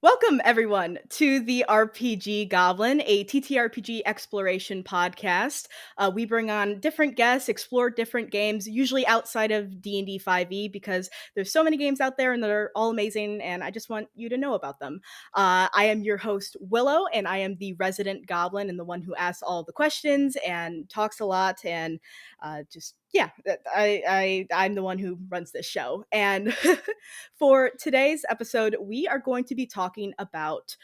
Welcome, everyone, to the RPG Goblin, a TTRPG exploration podcast. We bring on different guests, explore different games, usually outside of D&D 5e, because there's so many games out there and they're all amazing, and I just want you to know about them. I am your host, Willow, and I am the resident goblin and the one who asks all the questions and talks a lot and I'm the one who runs this show. And for today's episode, we are going to be talking about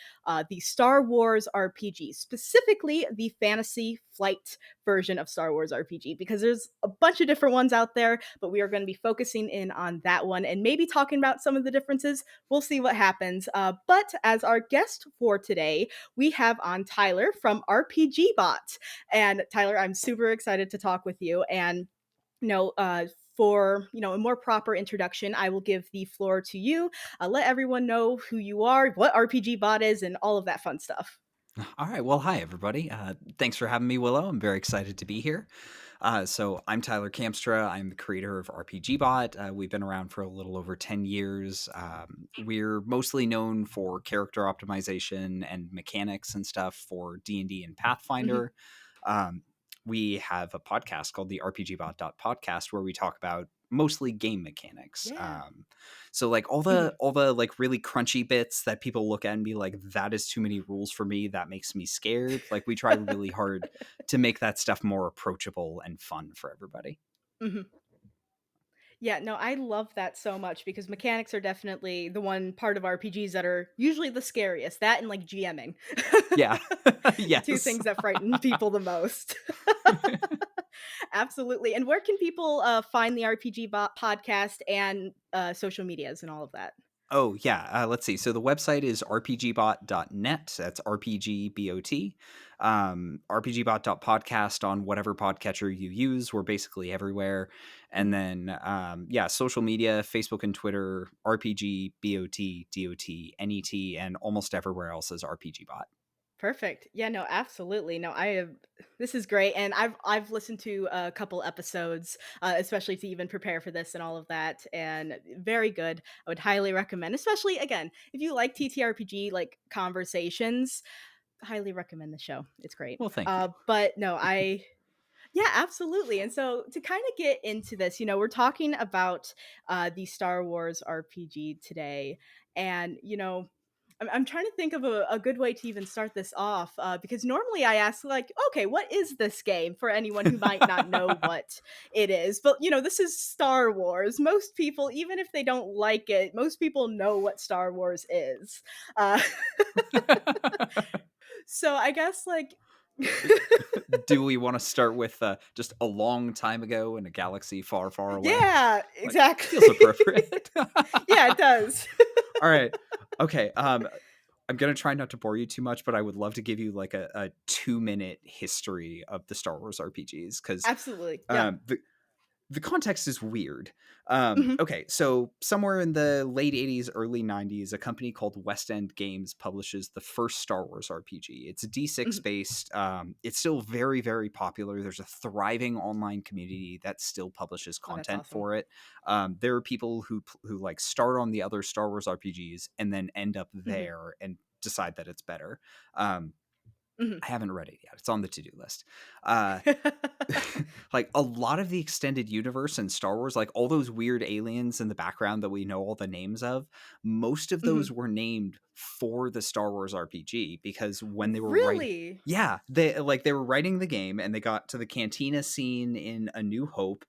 the Star Wars RPG, specifically the Fantasy Flight version of Star Wars RPG, because there's a bunch of different ones out there, but we are going to be focusing in on that one and maybe talking about some of the differences. We'll see what happens. But as our guest for today, we have on Tyler from RPGBOT. And Tyler, I'm super excited to talk with you. And for a more proper introduction, I will give the floor to you. Let everyone know who you are, what RPG Bot is, and all of that fun stuff. All right. Well, hi, everybody. Thanks for having me, Willow. I'm very excited to be here. So I'm Tyler Kamstra. I'm the creator of RPGBOT. We've been around for a little over 10 years. We're mostly known for character optimization and mechanics and stuff for D&D and Pathfinder. We have a podcast called the RPGBOT podcast where we talk about mostly game mechanics. Yeah. So like all the like really crunchy bits that people look at and be like, that is too many rules for me. That makes me scared. Like we try really hard to make that stuff more approachable and fun for everybody. Mhm. Yeah, no, I love that so much because mechanics are definitely the one part of RPGs that are usually the scariest. That and like GMing. Yeah. The two Yes. things that frighten people the most. Absolutely. And where can people find the RPG podcast and social medias and all of that? Oh, yeah. Let's see. So the website is rpgbot.net. That's RPGBOT. RPGBot.podcast on whatever podcatcher you use. We're basically everywhere. And Mhm. then, social media, Facebook and Twitter, RPGBOT, DOT, NET, and almost everywhere else is RPGBot. Perfect. Yeah, no, absolutely. No, I have this is great and I've listened to a couple episodes especially to even prepare for this and all of that and very good. I would highly recommend, especially again, if you like TTRPG like conversations, highly recommend the show. It's great. Well, thank you. But no, I yeah, absolutely. And so to kind of get into this, we're talking about the Star Wars RPG today. And, I'm trying to think of a good way to even start this off because normally I ask, like, okay, what is this game for anyone who might not know what it is? But, this is Star Wars. Most people, even if they don't like it, most people know what Star Wars is. Uh, so I guess, like, Do we want to start with just a long time ago in a galaxy far, far away? yeah, Like, feels exactly. appropriate. Yeah, it does. All right. Okay. I'm gonna try not to bore you too much, but I would love to give you like a 2 minute history of the Star Wars RPGs because Absolutely. Yeah. um, the context is weird. Mhm, Okay, so somewhere in the late 80s, early 90s, a company called West End Games publishes the first Star Wars RPG. It's a D6 mhm. based. It's still very, very popular. There's a thriving online community that still publishes Oh, that's content awesome. for it. There are people who like start on the other Star Wars RPGs and then end up Mhm, there and decide that it's better. Um, mhm. I haven't read it yet. It's on the to-do list. Uh, like a lot of the extended universe in Star Wars, like all those weird aliens in the background that we know all the names of, most of those Mhm. were named for the Star Wars RPG because when they were writing, Really? yeah, they were writing the game and they got to the cantina scene in A New Hope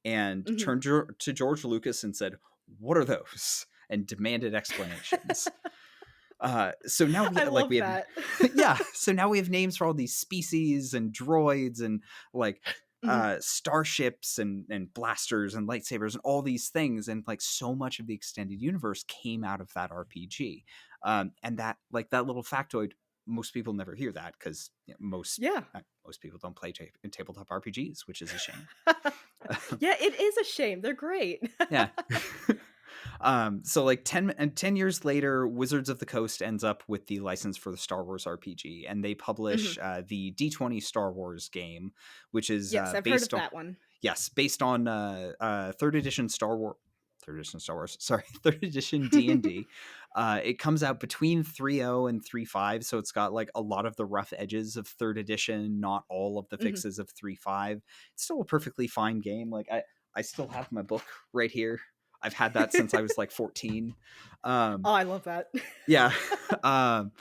and Mhm. turned to George Lucas and said, "What are those?" and demanded explanations. So now I we love have that. yeah, so now we have names for all these species and droids and like Mhm. starships and blasters and lightsabers and all these things, and like so much of the extended universe came out of that RPG. And that like that little factoid, most people never hear that because Yeah. most people don't play tabletop RPGs, which is a shame. Yeah, it is a shame. They're great. Yeah. So like 10 years later, Wizards of the Coast ends up with the license for the Star Wars RPG, and they Mhm. publish the D20 Star Wars game, which is Yes, I've heard of based on that one. based on third edition Star Wars. Third edition Star Wars, sorry, third edition D&D. It comes out between 3.0 and 3.5, so it's got like a lot of the rough edges of third edition, not all of the Mhm. fixes of 3.5. It's still a perfectly fine game. Like I still have my book right here. I've had that since I was like 14. Oh, I love that. Yeah. um,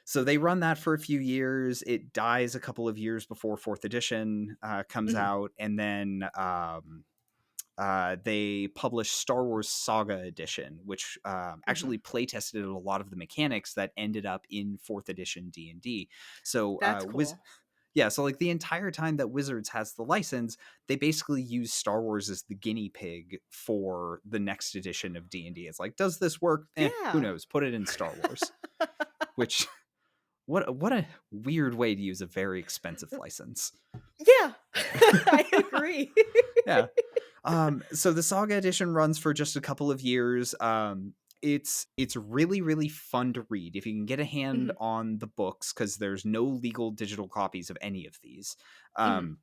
so they run that for a few years. It dies a couple of years before fourth edition comes Mhm, out, and then they published Star Wars Saga Edition, which mhm. actually play tested a lot of the mechanics that ended up in fourth edition D&D. So That's cool. yeah, so like the entire time that Wizards has the license, they basically use Star Wars as the guinea pig for the next edition of D&D. It's like, does this work? Who Yeah. knows? Put it in Star Wars. Which what a weird way to use a very expensive license. Yeah. I agree. Yeah. So the Saga edition runs for just a couple of years. It's really really fun to read if you can get a hand Mhm, on the books, because there's no legal digital copies of any of these. mhm. Um,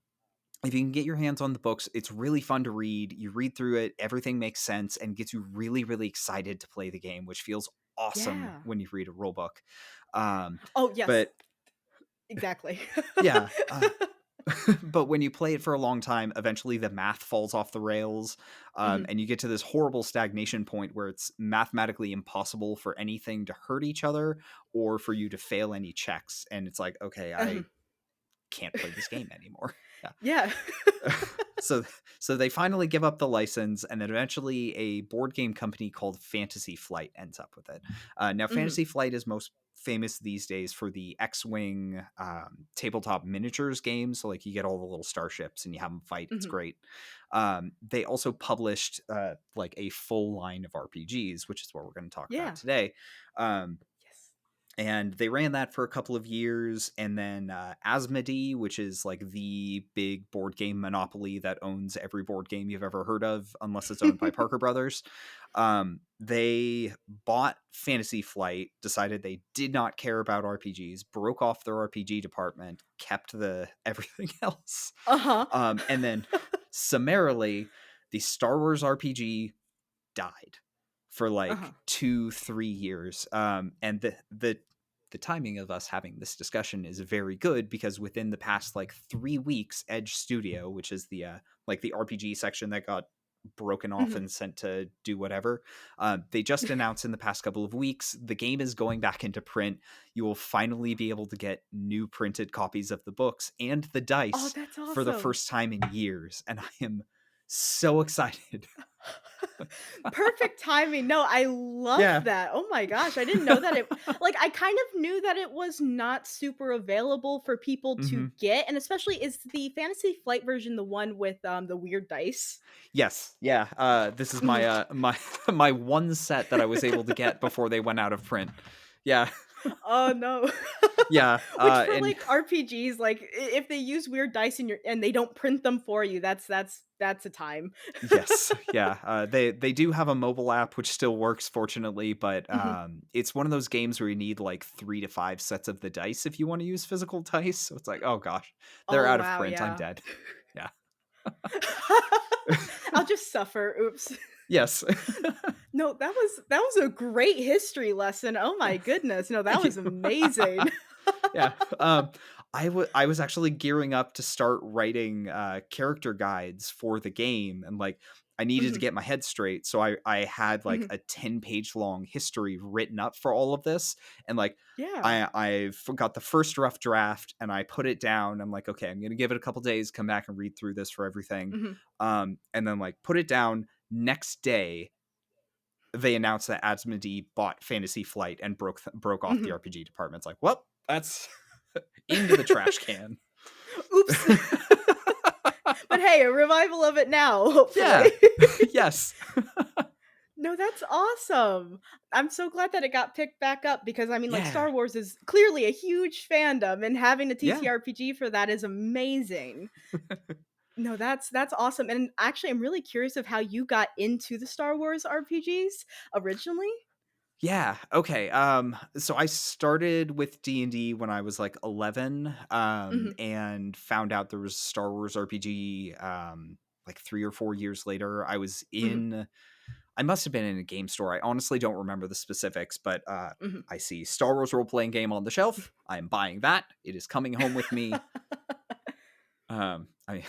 if you can get your hands on the books, it's really fun to read. You read through it, everything makes sense, and gets you really really excited to play the game, which feels awesome Yeah. when you read a rule book. Um, Oh, yes. but Exactly. yeah. But when you play it for a long time, eventually the math falls off the rails, Mhm. and you get to this horrible stagnation point where it's mathematically impossible for anything to hurt each other or for you to fail any checks. And it's like, okay, I Mhm. can't play this game anymore. Yeah. Yeah. so so they finally give up the license, and then eventually a board game company called Fantasy Flight ends up with it. Now Mhm, Fantasy Flight is most famous these days for the X-Wing tabletop miniatures game, so like you get all the little starships and you have them fight. It's mhm. great. They also published like a full line of RPGs, which is what we're going to talk about Yeah. today. um, Yes. and they ran that for a couple of years, and then Asmodee, which is like the big board game monopoly that owns every board game you've ever heard of unless it's owned by Parker Brothers, they bought Fantasy Flight, decided they did not care about RPGs, broke off their RPG department, kept the everything else, Uh-huh. and then summarily the Star Wars RPG died for Uh-huh. like 2-3 years. And the timing of us having this discussion is very good, because within the past like 3 weeks, Edge Studio, which is the like the RPG section that got broken off Mhm. and sent to do whatever, they just announced in the past couple of weeks the game is going back into print. You will finally be able to get new printed copies of the books and the Oh, dice that's for the awesome. first time in years, and I am so excited. Perfect timing. No, I love Yeah. that. Oh my gosh, I didn't know that it like, I kind of knew that it was not super available for people to Mhm. get, and especially is the Fantasy Flight version the one with, the weird dice? Yes. Yeah. This is my Mhm. my my one set that I was able to get before they went out of print. Yeah. Oh, no. Yeah. Which for, And like, RPGs, like, I if they use weird dice and they don't print them for you, that's a time. yes. Yeah. They do have a mobile app which still works, fortunately, but Mhm. it's one of those games where you need like 3 to 5 sets of the dice if you want to use physical dice. So it's like, oh gosh, they're Oh, out of wow, print. I'm yeah. dead. Yeah. I'll just suffer, oops. Yes. No, that was a great history lesson, oh my goodness, no, that Thank you. was amazing. Yeah. I was actually gearing up to start writing character guides for the game, and like I needed to Mhm, get my head straight, so I had like mhm. a 10-page long history written up for all of this, and like Yeah. I got the first rough draft and I put it down. I'm like, okay, I'm gonna give it a couple days, come back and read through this for everything, Mhm, and then like put it down. Next day they announced that Asmodee bought Fantasy Flight and broke off the mhm. RPG department. It's like, well, that's into the trash can. Oops. But hey, a revival of it now, hopefully. Yeah. Yes. No, that's awesome. I'm so glad that it got picked back up because, I mean, like, Yeah. Star Wars is clearly a huge fandom, and having a Yeah. TTRPG for that is amazing. No, that's awesome, and actually, I'm really curious of how you got into the Star Wars RPGs originally? Yeah. Okay. So I started with D&D when I was like 11, Mhm, and found out there was Star Wars RPG like 3 or 4 years later. I was mhm, in I must have been in a game store. I honestly don't remember the specifics, but Mhm. I see Star Wars role-playing game on the shelf. I am buying that. It is coming home with me. I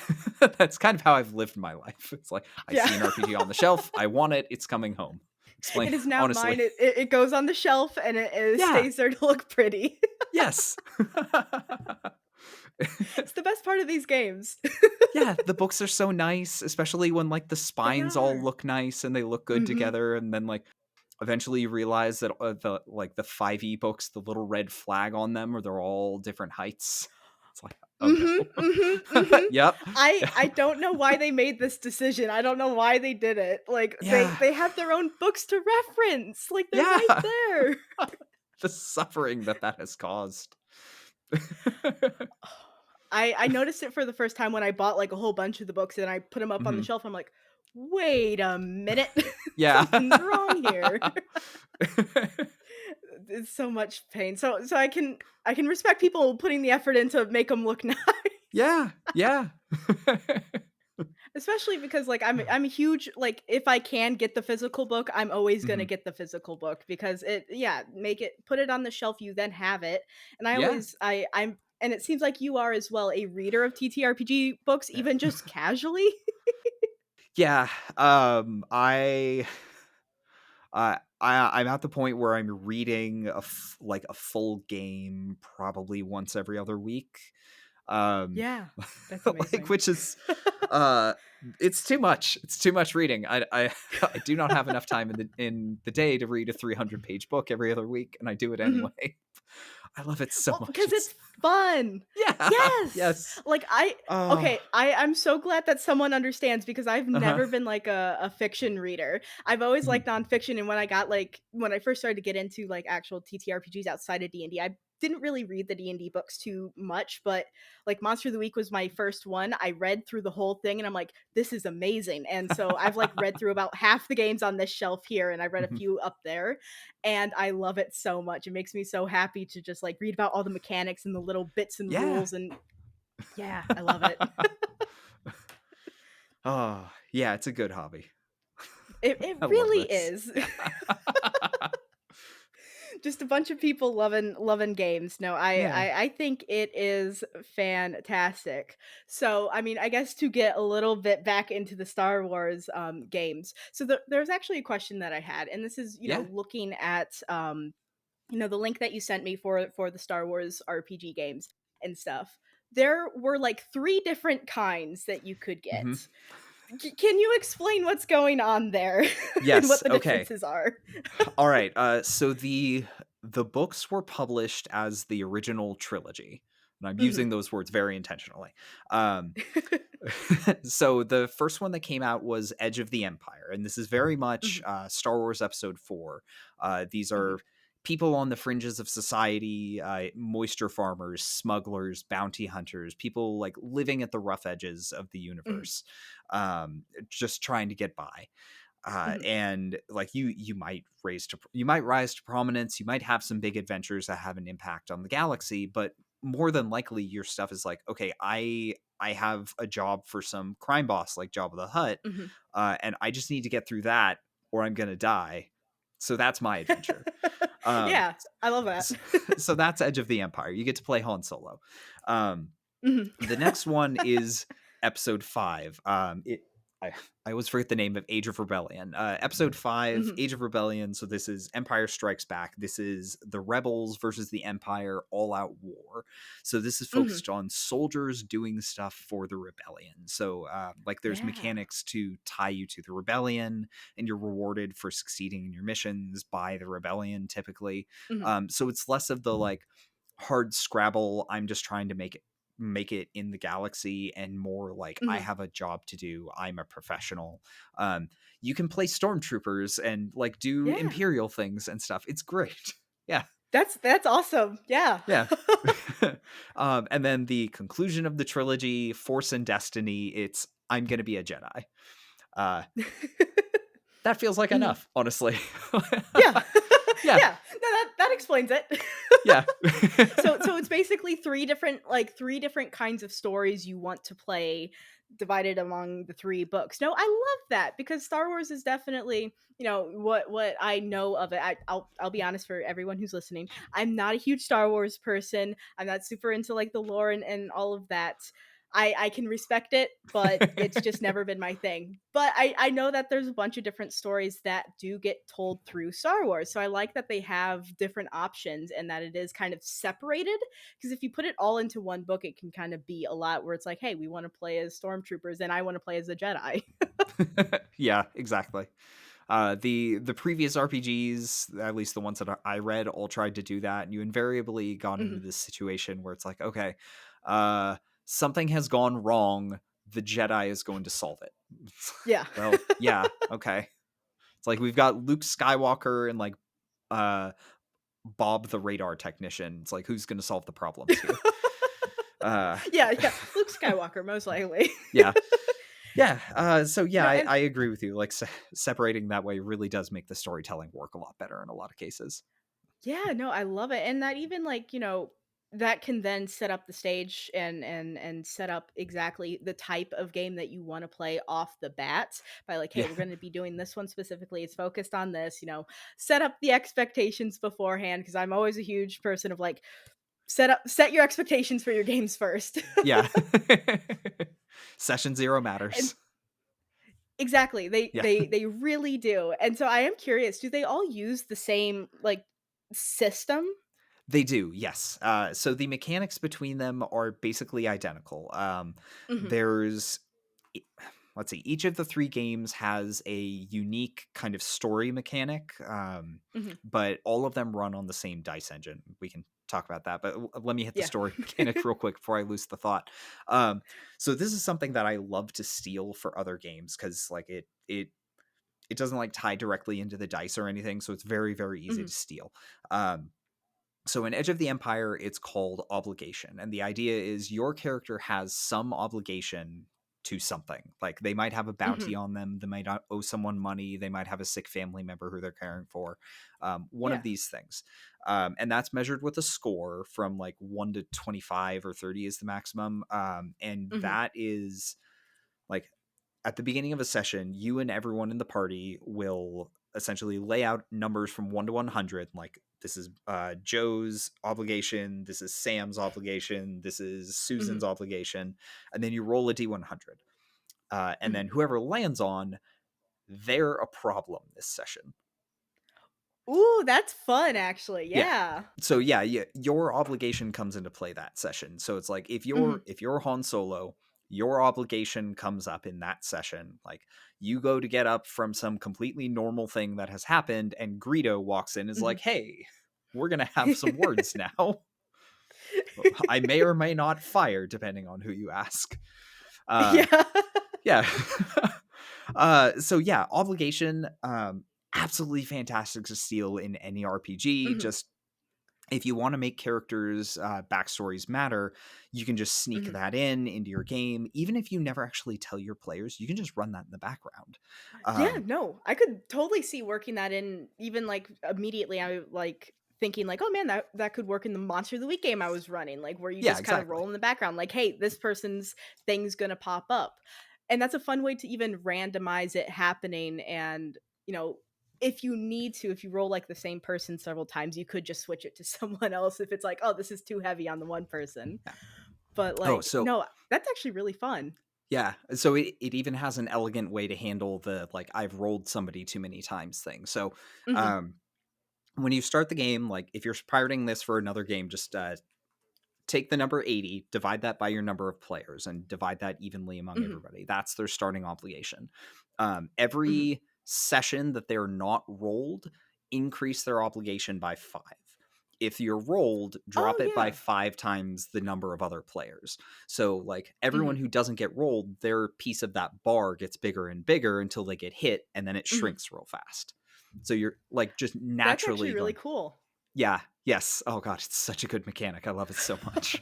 that's kind of how I've lived my life. It's like I Yeah. see an RPG on the shelf, I want it, it's coming home. Explain It is now honestly. mine. It goes on the shelf and it Yeah. stays there to look pretty. Yes. It's the best part of these games. Yeah, the books are so nice, especially when like the They spines all are. look nice and they look good Mhm. together, and then like eventually you realize that the 5e books, the little red flag on them, or they're all different heights. It's like, oh Mhm, mhm, no. mhm. Yep. I don't know why they made this decision. I don't know why they did it. Like, Yeah. they have their own books to reference. Like, they're right Yeah. there. The suffering that has caused. I noticed it for the first time when I bought, like, a whole bunch of the books and I put them up on the Mhm. shelf. I'm like, "Wait a minute. Yeah. Something's wrong here." It's so much pain. So I can respect people putting the effort in to make them look nice. Yeah, yeah. Especially because, like, I'm a huge like, if I can get the physical book, I'm always gonna Mhm. get the physical book because it yeah, make it put it on the shelf, you then have it, and Yeah. I'm and it seems like you are as well a reader of TTRPG books, Yeah. even just casually? Yeah, I'm at the point where I'm reading like a full game probably once every other week. Um, Yeah, that's like, amazing. which is, uh, it's too much. It's too much reading. I do not have enough time in the day to read a 300-page book every other week, and I do it Mhm. anyway. I love it so Well, much. because It's it's fun. yeah, Yes! yes. Like, Oh, I'm so glad that someone understands because I've uh-huh. never been, like, a fiction reader. I've always Mhm. liked nonfiction, and when I got, like when I first started to get into, like, actual TTRPGs outside of D&D, I didn't really read the D&D books too much, but, like, Monster of the Week was my first one. I read through the whole thing, and I'm like, "This is amazing," and so I've, like, read through about half the games on this shelf here, and I read a Mhm. few up there, and I love it so much. It makes me so happy to just like read about all the mechanics and the little bits and Yeah. rules and yeah, I love it. Oh, yeah, it's a good hobby. It I love really this. is. Yeah. Just a bunch of people loving games. No, Yeah. I think it is fantastic. So, I mean, I guess to get a little bit back into the Star Wars games. So there's actually a question that I had, and this is, Yeah. looking at the link that you sent me for the Star Wars RPG games and stuff. There were like 3 different kinds that you could Mhm. get. Can you explain what's going on there and what Yes, the okay. differences are? Alright, so the books were published as the original trilogy, and I'm Mhm. using those words very intentionally. Um, so the first one that came out was Edge of the Empire, and this is very much, Mhm. Star Wars Episode 4. These Mhm. are people on the fringes of society, moisture farmers, smugglers, bounty hunters, people, like, living at the rough edges of the Mhm. universe, just trying to get by. Mhm. And like you might rise to prominence, you might have some big adventures that have an impact on the galaxy, but more than likely your stuff is like, okay, I have a job for some crime boss like Jabba the Hutt, Mhm. and I just need to get through that or I'm gonna die. So that's my adventure. um Yeah, I love that. so, so that's Edge of the Empire. You get to play Han Solo. um Mhm. the next one is episode 5. I, I always forget the name of Age of Rebellion. Episode 5, Mhm. Age of Rebellion. So this is Empire Strikes Back. This is the rebels versus the Empire all out war. So this is Mhm. focused on soldiers doing stuff for the rebellion. So like there's Yeah. mechanics to tie you to the rebellion, and you're rewarded for succeeding in your missions by the rebellion typically. Mhm. So it's less of the like hard Scrabble, I'm just trying to make it in the galaxy, and more like I Mhm. have a job to do. I'm a professional. You can play stormtroopers and like do Yeah. imperial things and stuff. It's great. Yeah. That's awesome. Yeah. Yeah. And then the conclusion of the trilogy, Force and Destiny, it's I'm gonna be a Jedi. Uh, that feels like Mhm. enough, honestly. Yeah. Yeah, Yeah, no, that explains it. yeah. So it's basically 3 different kinds of stories you want to play divided among the 3 books. No, I love that because Star Wars is definitely, what I know of it. I'll be honest for everyone who's listening. I'm not a huge Star Wars person. I'm not super into like the lore and all of that. I can respect it, but it's just never been my thing. But I know that there's a bunch of different stories that do get told through Star Wars. So I like that they have different options and that it is kind of separated. Because if you put it all into one book, it can kind of be a lot where it's like, hey, we want to play as stormtroopers and I want to play as a Jedi. Yeah, exactly. The previous RPGs, at least the ones that I read, all tried to do that, and you invariably got into Mhm. this situation where it's like, okay, uh, something has gone wrong. The Jedi is going to solve it. Yeah. Well, yeah, okay. It's like we've got Luke Skywalker and like uh Bob the radar technician. It's like who's going to solve the problems here? Uh, Yeah. Luke Skywalker, most likely. yeah, yeah. So yeah, no, I, and I agree with you. Like separating that way really does make the storytelling work a lot better in a lot of cases. Yeah, no, I love it. And that even like, that can then set up the stage and set up exactly the type of game that you want to play off the bat by like, hey, Yeah, we're going to be doing this one specifically. It's focused on this, set up the expectations beforehand because I'm always a huge person of like set your expectations for your games first. yeah. Session zero And matters. exactly. They Yeah. they they really do. And so I am curious, do they all use the same like system? They do, yes. So the mechanics between them are basically identical. Mhm. There's, e- let's see, each of the three games has a unique kind of story mechanic, Mhm. but all of them run on the same dice engine. We can talk about that, but let me hit the Yeah. story mechanic real quick before I lose the thought. Um, so this is something that I love to steal for other games because, like, it doesn't like tie directly into the dice or anything, so it's very very easy Mhm. to steal. Um, so in Edge of the Empire, it's called obligation. And the idea is your character has some obligation to something. Like they might have a bounty Mhm. on them, they might owe someone money, they might have a sick family member who they're caring for. One of Yeah. these things. And that's measured with a score from like 1 to 25 or 30 is the maximum. And Mhm. that is like at the beginning of a session, you and everyone in the party will essentially lay out numbers from 1 to 100. Like, this is Joe's obligation. This is Sam's obligation. This is Susan's Mhm. obligation. And then you roll a D100. And Mhm. then whoever lands on, they're a problem this session. Ooh, that's fun actually, Yeah. yeah. So yeah, your obligation comes into play that session. So it's like Mhm. if you're Han Solo, your obligation comes up in that session. Like you go to get up from some completely normal thing that has happened, and Greedo walks in and is Mhm. like, "Hey, we're gonna have some words now. I may or may not fire, depending on who you ask." Uh, Yeah. yeah. So yeah, obligation. Absolutely fantastic to steal in any RPG. Mhm. Just if you want to make characters backstories matter, you can just sneak Mhm. that in into your game. Even if you never actually tell your players, you can just run that in the background. Yeah, um no, I could totally see working that in even, like, immediately, I, like, thinking, like, "Oh, man, that could work in the Monster of the Week game I was running," like, where you yeah, just kinda exactly. roll in the background, like, "Hey, this person's thing's gonna pop up." And that's a fun way to even randomize it happening and, you know, if you need to, if you roll, like, the same person several times, you could just switch it to someone else if it's like, "Oh, this is too heavy on the one person." Yeah. But, Oh, like, so no, that's actually really fun. yeah, so it even has an elegant way to handle the like I've rolled somebody too many times thing. So Mhm, um when you start the game, like if you're pirating this for another game, just take the number 80, divide that by your number of players, and divide that evenly among mhm, everybody. That's their starting obligation. mhm. Every session that they're not rolled, increase their obligation by 5. If you're rolled, Oh, drop it by yeah. 5 times the number of other players. So, like, everyone Mhm, who doesn't get rolled, their piece of that bar gets bigger and bigger until they get hit, and then it mhm. shrinks real fast. So you're like just That's actually naturally really going, cool. yeah, yes. Oh god, it's such a good mechanic. I love it so much.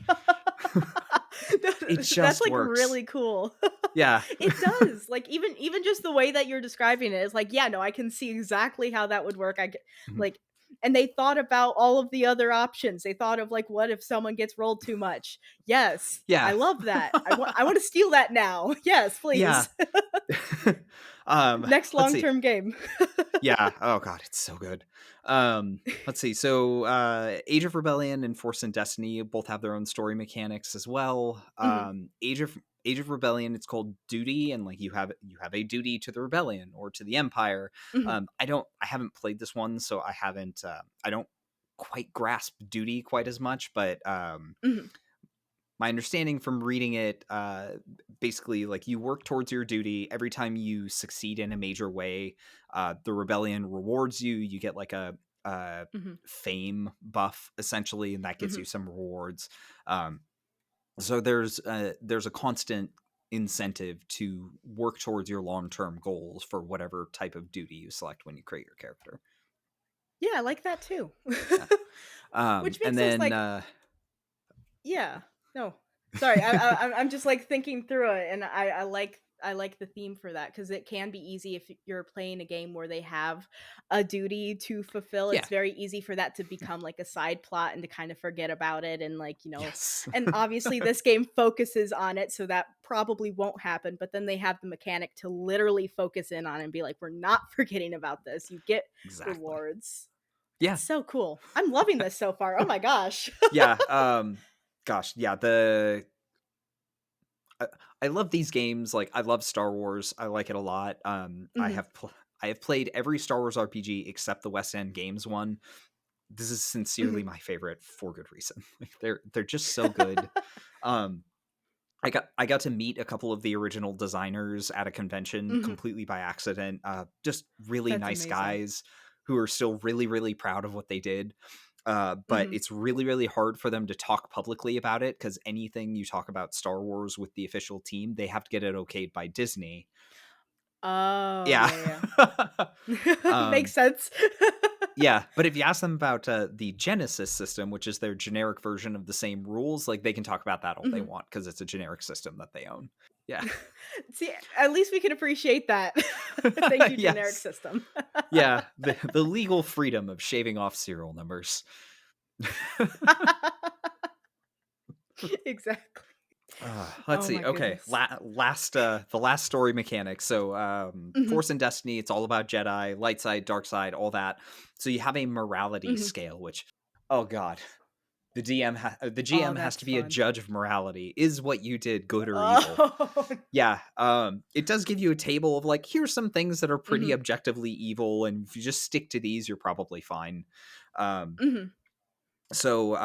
It That's, just like, works. really cool. Yeah. It does, like, even just the way that you're describing it is like, yeah, no, I can see exactly how that would work, I get Mhm. like, and they thought about all of the other options. They thought of like, what if someone gets rolled too much? Yes, I Yeah. love that. I want to steal that now. Yes, Yeah. please. um, Next let's see. long-term game. Yeah. Oh god, it's so good. Let's see. So, Age of Rebellion and Force and Destiny both have their own story mechanics as well. Hmm. Age of Rebellion, it's called duty, and like you have a duty to the rebellion or to the empire. Hmm. I haven't played this one, so I don't quite grasp duty quite as much, but Hmm. my understanding from reading it, basically, like you work towards your duty. Every time you succeed in a major way, the rebellion rewards you. You get like a Hmm. fame buff essentially, and that gets Hmm. you some rewards. Um, so there's a constant incentive to work towards your long term goals for whatever type of duty you select when you create your character. Yeah, I like that too. Yeah. Which And makes sense. then Like, yeah. No. Sorry, I'm just like thinking through it, and I like the theme for that because it can be easy if you're playing a game where they have a duty to fulfill. yeah, It's very easy for that to become like a side plot and to kind of forget about it, and like yes, and obviously this game focuses on it, so that probably won't happen. But then they have the mechanic to literally focus in on it and be like, we're not forgetting about this. You get exactly. rewards. Yeah, That's so cool. I'm loving this so far. Oh my gosh. yeah. Gosh, yeah. I, I love these games. Like I love Star Wars. I like it a lot. Mhm. I have played every Star Wars RPG except the West End Games one. This is sincerely Mhm. my favorite for good reason. Like they're just so good. Um, I got to meet a couple of the original designers at a convention Mhm. completely by accident. Just really That's nice amazing. guys who are still really really proud of what they did. But Mhm. it's really really hard for them to talk publicly about it because anything you talk about Star Wars with the official team, they have to get it okayed by Disney. Oh, Yeah. yeah, yeah. Makes um, sense. yeah, but if you ask them about the Genesis system, which is their generic version of the same rules, like they can talk about that all they Mhm. want because it's a generic system that they own. Yeah. See, at least we can appreciate that. Thank you, generic Yes. system. Yeah, the legal freedom of shaving off serial numbers. Exactly. Let's Oh see. my Okay, goodness. the last story mechanic. So, Mhm. Force and Destiny, it's all about Jedi, light side, dark side, all that. So you have a morality Mhm. scale, which, oh god, the Oh, GM has that's to be a fun. judge of morality. Is what you did good or evil? Oh. Yeah. It does give you a table of like, here's some things that are pretty Mhm. objectively evil, and if you just stick to these, you're probably fine. Um, Mhm. so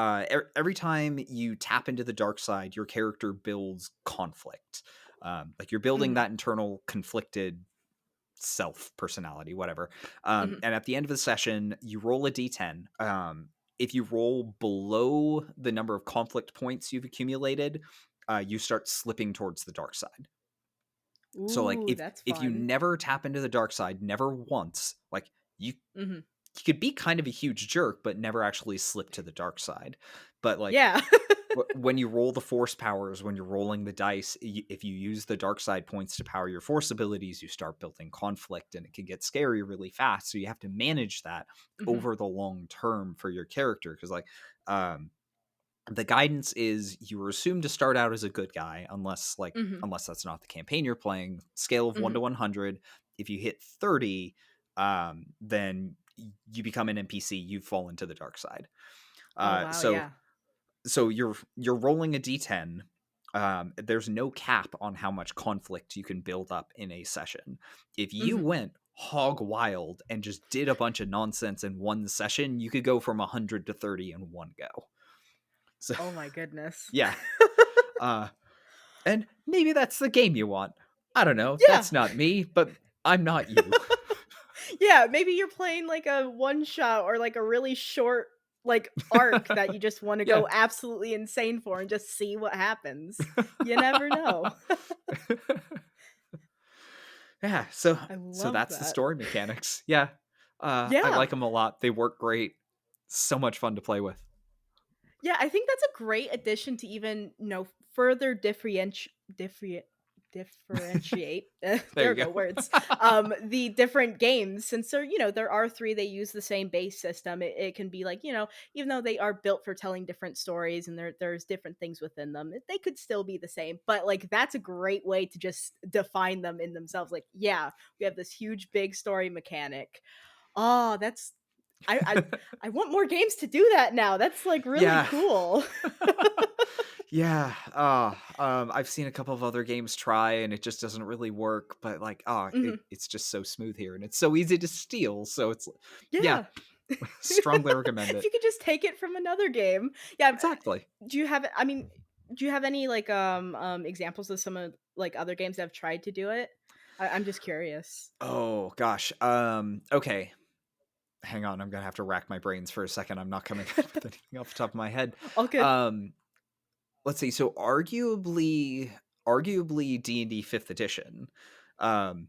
every time you tap into the dark side, your character builds conflict. Like you're building Mhm. that internal conflicted self personality, whatever. Mhm. And at the end of the session, you roll a d10. If you roll below the number of conflict points you've accumulated, you start slipping towards the dark side. So like Ooh, that's if you fun. never tap into the dark side, never once, like Mhm. you could be kind of a huge jerk, but never actually slip to the dark side. But like Yeah. when you roll the force powers, when you're rolling the dice, if you use the dark side points to power your force abilities, you start building conflict and it can get scary really fast. So you have to manage that Mhm. over the long term for your character. Because, like, um, the guidance is you are assumed to start out as a good guy, Mhm. unless that's not the campaign you're playing. Scale of 1 to Mhm. 100. If you hit 30, then you become an NPC. You fall into the dark side. Oh, Uh, wow, so yeah. so you're rolling a d10. There's no cap on how much conflict you can build up in a session. If you Mhm. went hog wild and just did a bunch of nonsense in one session, you could go from 100 to 30 in one go. So Oh my goodness. yeah. uh and maybe that's the game you want. I don't know, Yeah. that's not me, but I'm not you. Yeah, maybe you're playing like a one shot or like a really short like arc that you just want to Yeah. go absolutely insane for and just see what happens. You never know. Yeah, so I so love that's the that. story mechanics. Yeah. I Yeah. like them a lot. They work great. So much fun to play with. Yeah, I think that's a great addition to even, further differentiate differentiate There there you go go. words the different games, since there are three. They use the same base system. It can be like, even though they are built for telling different stories and there's different things within them, they could still be the same. But like, that's a great way to just define them in themselves. Like, yeah, we have this huge big story mechanic. Oh, that's I I want more games to do that now. That's like really Yeah. cool. Yeah. I've seen a couple of other games try and it just doesn't really work, but like, Mhm. it's just so smooth here and it's so easy to steal. So it's, yeah, Yeah. strongly recommend If it. you could just take it from another game. Yeah, Exactly. do you have I mean, do you have any, like, examples of some of, like, other games that have tried to do it? I'm just curious. Oh gosh. Okay. Hang on. I'm going to have to rack my brains for a second. I'm not coming up with anything off the top of my head. All good. Um, let's see. So arguably D&D 5th edition. Um,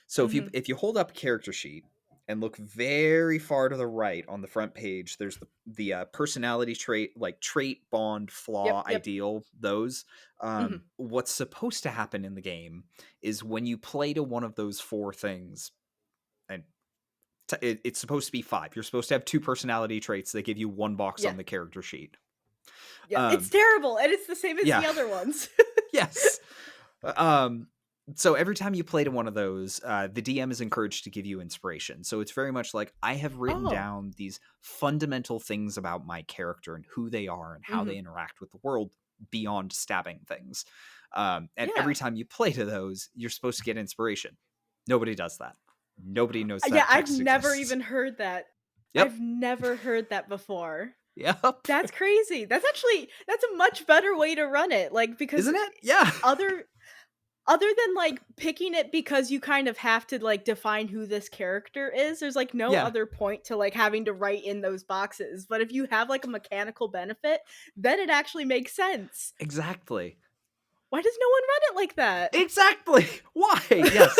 So Mhm. if you hold up a character sheet and look very far to the right on the front page, there's the personality trait, like trait, bond, Yep, flaw, yep. ideal. Those. Mhm. What's supposed to happen in the game is when you play to one of those four things, and it's supposed to be five. You're supposed to have two personality traits. They give you one box Yeah. on the character sheet. Yeah, it's Um, terrible, and it's the same as yeah. the other ones. Yes. Um, so every time you play to one of those, the DM is encouraged to give you inspiration. So it's very much like, I have written Oh. down these fundamental things about my character and who they are and how they Mhm. interact with the world beyond stabbing things. And every Yeah. time you play to those, you're supposed to get inspiration. Nobody does that. Nobody knows Yeah, that I've text never exists. even heard that. Yep. I've never heard that before. Yep. That's crazy. That's a much better way to run it, like, because Isn't it? Yeah. other other than, like, picking it because you kind of have to, like, define who this character is, there's, like, no Yeah. other point to, like, having to write in those boxes. But if you have, like, a mechanical benefit, then it actually makes sense. Exactly. Why does no one run it like that? Exactly. Why? Yes.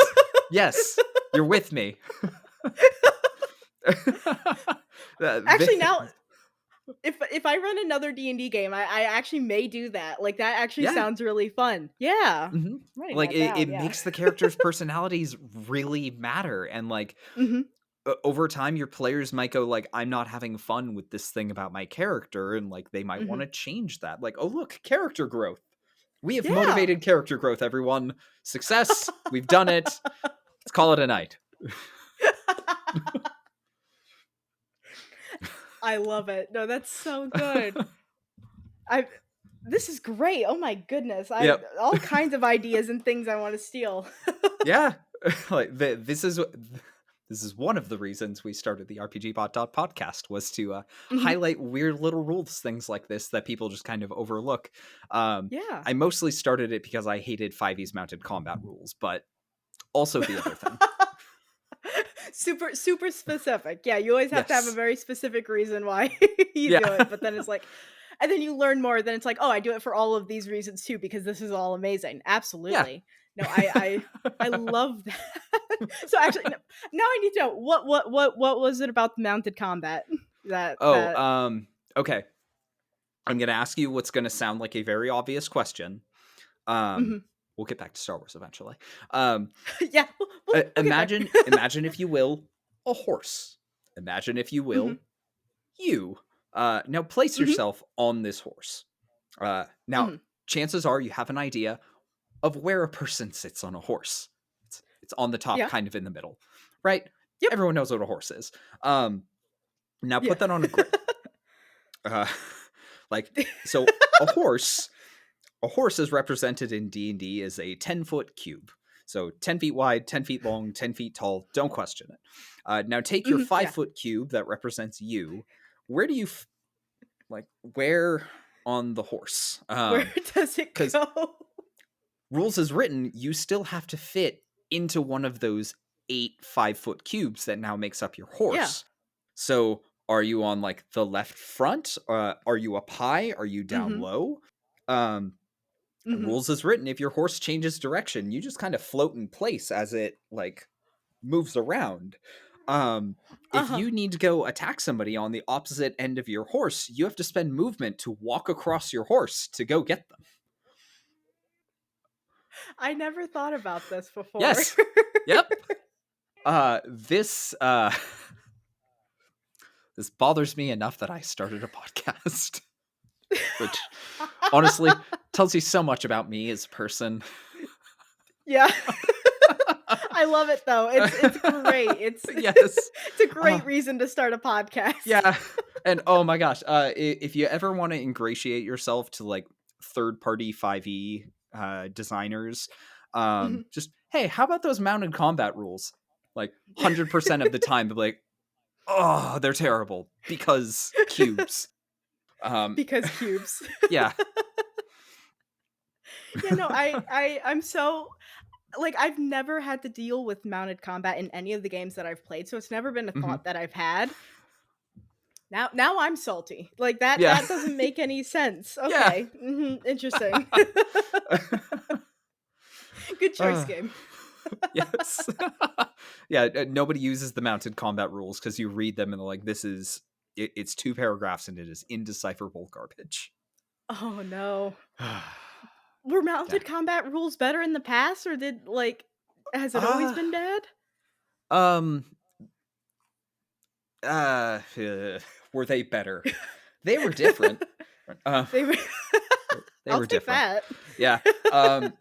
Yes. You're with me. Actually, now if I run another D&D game, I actually may do that. Like, that actually Yeah. sounds really fun. Yeah. Mhm. I'm writing Like, that it down, yeah. makes the characters' personalities really matter, and, like, Mhm. over time, your players might go, like, "I'm not having fun with this thing about my character," and, like, they might Mhm. wanna change that. Like, "Oh, look, character growth. We have Yeah. motivated character growth, everyone. Success. We've done it. Let's call it a night." I love it. No, that's so good. I This is great. Oh my goodness. I Yep. all kinds of ideas and things I wanna steal. Yeah. Like, this is one of the reasons we started the RPGBOT podcast, was to Mhm. highlight weird little rules, things like this that people just kind of overlook. Yeah. I mostly started it because I hated 5e's mounted combat rules, but also the other thing. Super specific. Yeah, you always have to have a Yes. very specific reason why you Yeah. do it, but then it's like, and then you learn more, then it's like, "Oh, I do it for all of these reasons too because this is all amazing." Yeah. Absolutely. No, I love that. So actually, no, now I need to know what was it about the mounted combat Oh, that okay. I'm going to ask you what's going to sound like a very obvious question. Um, Mhm. we'll get back to Star Wars eventually. Um, Yeah, we'll get there. imagine if you will, a horse. Imagine if you Mhm. will, you. Now place Mhm. yourself on this horse. Now, Mhm. chances are you have an idea of where a person sits on a horse. It's on the top, Yeah. kind of in the middle, right? Yep. Everyone knows what a horse is. Now Yeah. put that on a grid. Uh, like, so a horse a horse is represented in D&D as a 10-foot cube. So 10 feet wide, 10 feet long, 10 feet tall. Don't question it. Now take your Mhm. Yeah. 5-foot cube that represents you. Where do you, where on the horse? Where does it Because go? rules as written, you still have to fit into one of those 8 5-foot cubes that now makes up your Yeah. horse. So are you on, like, the left front? Are you up high? Are you down Mhm. low? Um, Mhm. Rules as written, if your horse changes direction, you just kind of float in place as it, like, moves around. If Uh-huh. you need to go attack somebody on the opposite end of your horse, you have to spend movement to walk across your horse to go get them. I never thought about this before. Yes. Yep. This this bothers me enough that I started a podcast, which honestly tells you so much about me as a person. Yeah. I love it though. It's great. It's Yes. it's a great reason to start a podcast. Yeah. And oh my gosh, if you ever want to ingratiate yourself to like third party 5e designers, Mhm. just hey, how about those mounted combat rules? Like 100% of the time, they're like, oh, they're terrible because cubes. Because cubes. Yeah. Yeah, no, I'm so like I've never had to deal with mounted combat in any of the games that I've played, so it's never been a Mhm. thought that I've had. Now I'm salty. Like that Yeah. that doesn't make any sense. Yeah. Okay. Interesting. Good choice, Uh, game. yes. Yeah, nobody uses the mounted combat rules because you read them and they're like, it's 2 paragraphs and it is indecipherable garbage. Oh no. Were Yeah. mounted combat rules better in the past, or has it always Uh, been bad? um, uh, were they better? They were different. Um, They were they I'll were take different. that. Yeah. Um,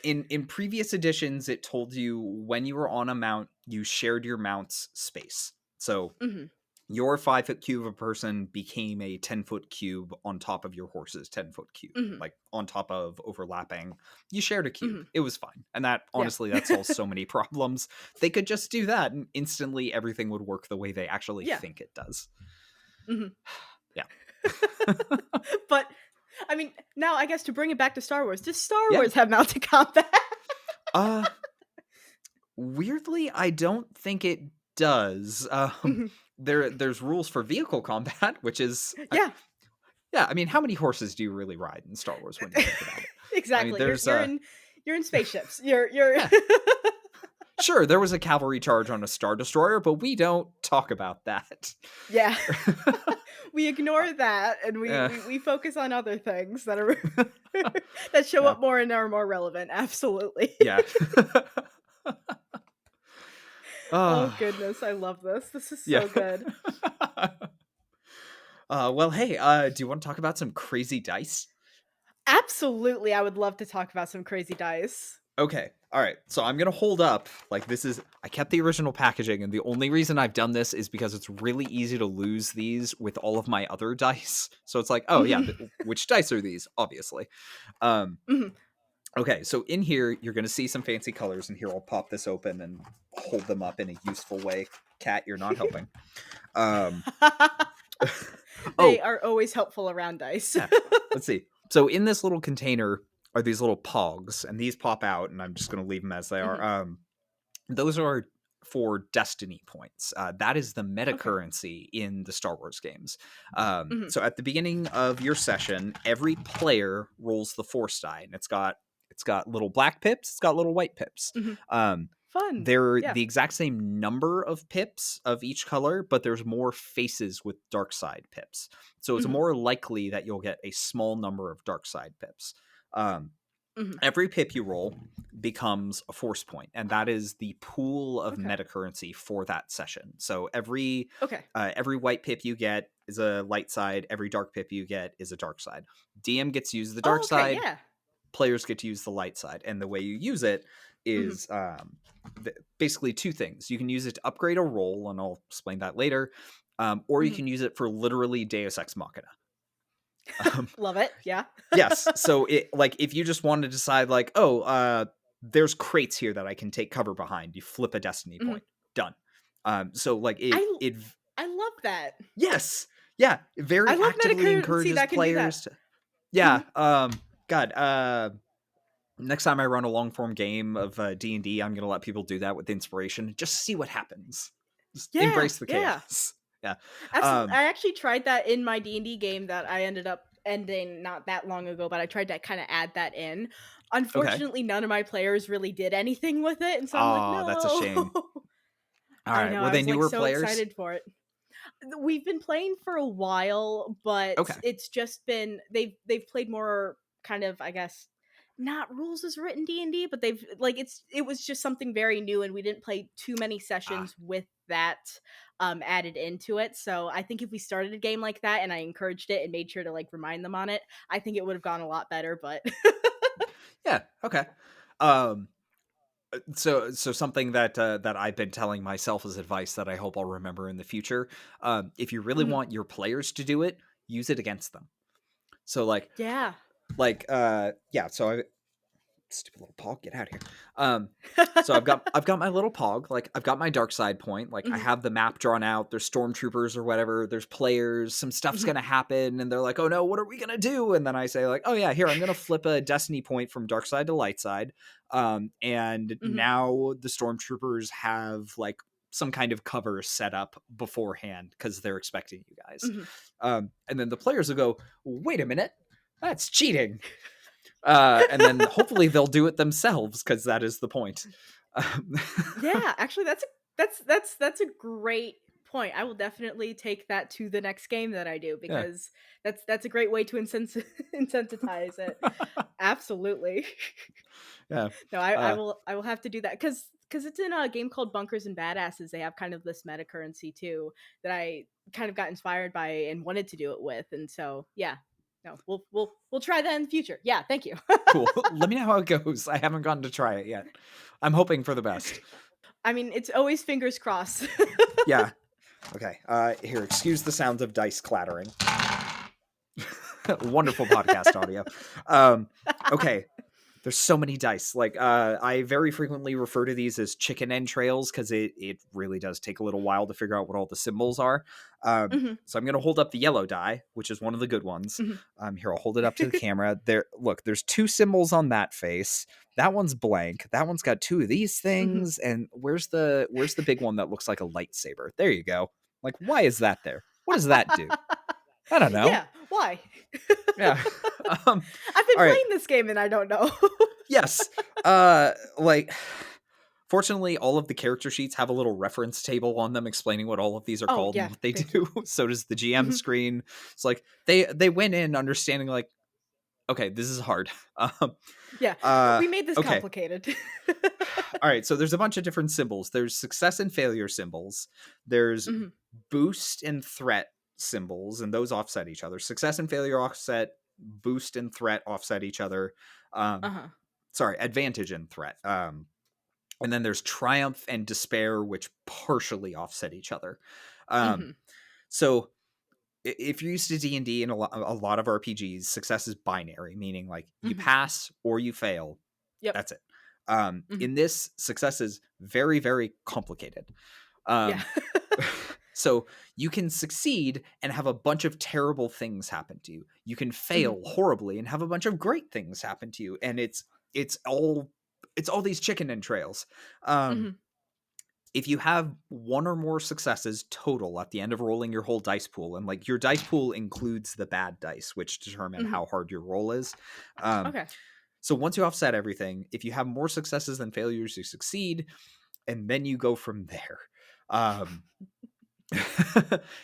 in previous editions, it told you when you were on a mount, you shared your mount's space. So Mhm, your 5-foot cube of a person became a 10-foot cube on top of your horse's 10-foot cube, mhm, like on top of overlapping. You shared a cube. mhm. It was fine. And that, Yeah. honestly, that solves so many problems. They could just do that and instantly everything would work the way they actually Yeah. think it does. Mhm. Yeah. But, I mean, now I guess to bring it back to Star Wars, does Star Yeah. Wars have mounted combat? Uh, Weirdly, I don't think it does. Mhm. There's rules for vehicle combat, which is Yeah. yeah. I mean, how many horses do you really ride in Star Wars when you think about it? I mean, Exactly. You're there's you're in spaceships. You're yeah, sure, there was a cavalry charge on a Star Destroyer, but we don't talk about that. Yeah. We ignore that and we Yeah, we we focus on other things that are that show yeah, up more and are more relevant. Absolutely. yeah. Oh Oh, goodness, I love this. This is yeah. so good. Well, hey, do you want to talk about some crazy dice? Absolutely, I would love to talk about some crazy dice. Okay. All right. So I'm going to hold up like I kept the original packaging and the only reason I've done this is because it's really easy to lose these with all of my other dice. So it's like, oh yeah, Mhm, which dice are these? Obviously. Um mhm. okay, so in here you're going to see some fancy colors and here I'll pop this open and hold them up in a useful way. Cat, you're not helping. Um They oh, are always helpful around dice. yeah. Let's see. So in this little container are these little pogs and these pop out and I'm just going to leave them as they are. Mhm. Those are for destiny points. That is the meta Okay. currency in the Star Wars games. Mhm, So at the beginning of your session, every player rolls the force die, and it's got little black pips, it's got little white pips. mhm. Um, Fun. they're Yeah. the exact same number of pips of each color, but there's more faces with dark side pips. So it's Mhm, more likely that you'll get a small number of dark side pips. Um, mhm. every pip you roll becomes a force point, and that is the pool of Okay. meta currency for that session. So Okay. every white pip you get is a light side, every dark pip you get is a dark side. DM gets to use the dark Oh, okay, side, yeah. players get to use the light side, and the way you use it Mhm, is basically 2 things. You can use it to upgrade a roll, and I'll explain that later, or you mhm. can use it for literally Deus Ex Machina. um, Love it, yeah. Yes. So it like if you just want to decide like, oh, there's crates here that I can take cover behind, you flip a destiny Mhm. point. Done. So like I it l it I love that. yes. Yeah, it I very love actively metacurrency encourages that can do that. players to yeah, Mhm, god, next time I run a long form game of D&D, I'm going to let people do that with inspiration. Just see what happens. Just yeah, embrace the yeah. chaos. Yeah. Absolutely. Um I actually tried that in my D&D game that I ended up ending not that long ago, but I tried to kinda add that in. okay. Unfortunately, none of my players really did anything with it, and so I'm like, Ah, that's a "No." shame. All I right. know, Were I they was, like, newer so players? excited for it. We've been playing for a while, but Okay. it's just been they've played more kind of, I guess, not rules as written D&D, but they've like it was just something very new, and we didn't play too many Ah, sessions with that added into it. So I think if we started a game like that and I encouraged it and made sure to like remind them on it, I think it would have gone a lot better, but yeah, okay. Um, so something that that I've been telling myself as advice that I hope I'll remember in the future. If you really Mhm. want your players to do it, use it against them. So Yeah. yeah. So I stupid little pog, get out of here. So I've got my little pog, like I've got my dark side point, like I Mhm. have the map drawn out, there's stormtroopers or whatever, there's players, some stuff's Mhm. gonna happen, and they're like, oh no, what are we gonna do? And then I say, like, oh yeah, here, I'm gonna flip a destiny point from dark side to light side. And Mhm. now the stormtroopers have like some kind of cover set up beforehand because they're expecting you guys. Mhm. And then the players will go, wait a minute, that's cheating. And then hopefully they'll do it themselves because that is the point. Um, Yeah, actually that's a great point. I will definitely take that to the next game that I do yeah. because that's a great way to incentivize it. Absolutely. Yeah. No, Uh, I will have to do that because it's in a game called Bunkers and Badasses. They have kind of this meta currency too that I kind of got inspired by and wanted to do it with, and so yeah, no, we'll try that in the future. Yeah, thank you. cool. Let me know how it goes. I haven't gotten to try it yet. I'm hoping for the best. I mean, it's always fingers crossed. Yeah. Okay. Here, excuse the sounds of dice clattering. Wonderful podcast audio. Um, okay. There's so many dice. Like, I very frequently refer to these as chicken entrails because it really does take a little while to figure out what all the symbols are. Mhm, So I'm going to hold up the yellow die, which is one of the good ones. mhm. Here, I'll hold it up to the camera. There, look, there's two symbols on that face. That one's blank. That one's got two of these Mhm. things. And where's the big one that looks like a lightsaber? There you go. Like, why is that there? What does that do? I don't know. Yeah, why? Yeah. um, I've been all right. playing this game and I don't know. Yes. Like fortunately all of the character sheets have a little reference table on them explaining what all of these are Oh, called and yeah, what they thank you. do. So does the GM Mhm. screen. It's like they went in understanding like, okay, this is hard. Um Yeah, uh we made this okay. complicated. All right, so there's a bunch of different symbols. There's success and failure symbols. There's Mhm, boost and threat symbols, and those offset each other. Success and failure offset, boost and threat offset each other. Um uh-huh. Sorry, advantage and threat. And then there's triumph and despair, which partially offset each other. Um, Mhm, so if you're used to D&D and a lot of RPGs, success is binary, meaning like you mhm. pass or you fail. Yep. That's it. Mhm. In this, success is very, very complicated. Yeah. Um, so you can succeed and have a bunch of terrible things happen to you. You can Mhm, fail horribly and have a bunch of great things happen to you. And it's all it's all these chicken entrails. Um, mhm, if you have one or more successes total at the end of rolling your whole dice pool, and like your dice pool includes the bad dice, which determine mhm. how hard your roll is. Um, Okay. so once you offset everything, if you have more successes than failures, you succeed, and then you go from there. Um,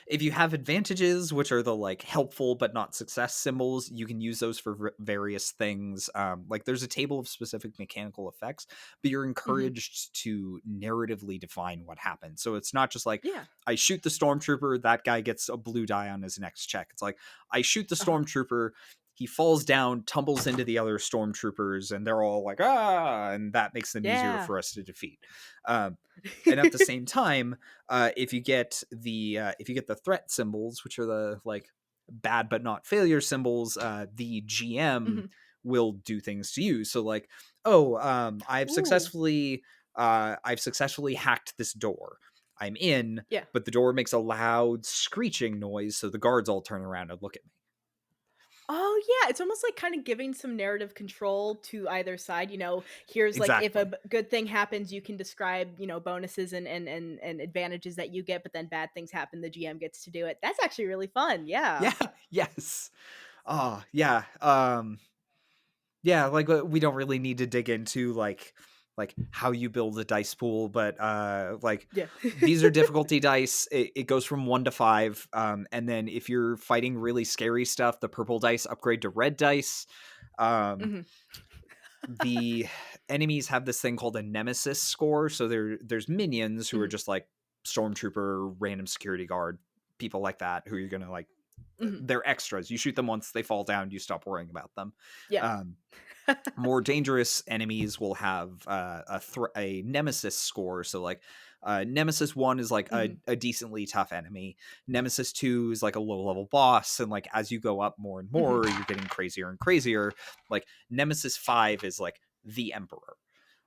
if you have advantages, which are the like helpful but not success symbols, you can use those for various things. Like there's a table of specific mechanical effects, but you're Mhm. encouraged to narratively define what happens. So it's not just like Yeah. I shoot the stormtrooper, that guy gets a blue die on his next check. It's like I shoot the Uh-huh. stormtrooper, he falls down, tumbles into the other stormtroopers, and they're all like ah, and that makes them easier Yeah. for us to defeat. Um, and at the same time, if you get the threat symbols, which are the like bad but not failure symbols, the GM Mhm. will do things to you. So like, oh, Ooh. I've successfully hacked this door. I'm in, Yeah. but the door makes a loud screeching noise, so the guards all turn around and look at me. Oh, yeah, it's almost like kinda giving some narrative control to either side, here's, like, if a Exactly. good thing happens, you can describe, bonuses and advantages that you get, but then bad things happen, the GM gets to do it. That's actually really fun, yeah. Yeah. Yes. Oh, yeah. Yeah, like we don't really need to dig into like how you build a dice pool, but like Yeah. these are difficulty dice. It goes from 1 to 5, and then if you're fighting really scary stuff, the purple dice upgrade to red dice. Um, Mhm. the enemies have this thing called a nemesis score. So there's minions who are Mhm, just like stormtrooper, random security guard, people like that who you're gonna like. mhm. They're extras. You shoot them once, they fall down. You stop worrying about them. Yeah. Um, More dangerous enemies will have a nemesis score. So like nemesis 1 is like Mhm, a decently tough enemy. Nemesis 2 is like a low level boss, and like as you go up more and mhm. more, you're getting crazier and crazier. Like Nemesis 5 is like the emperor.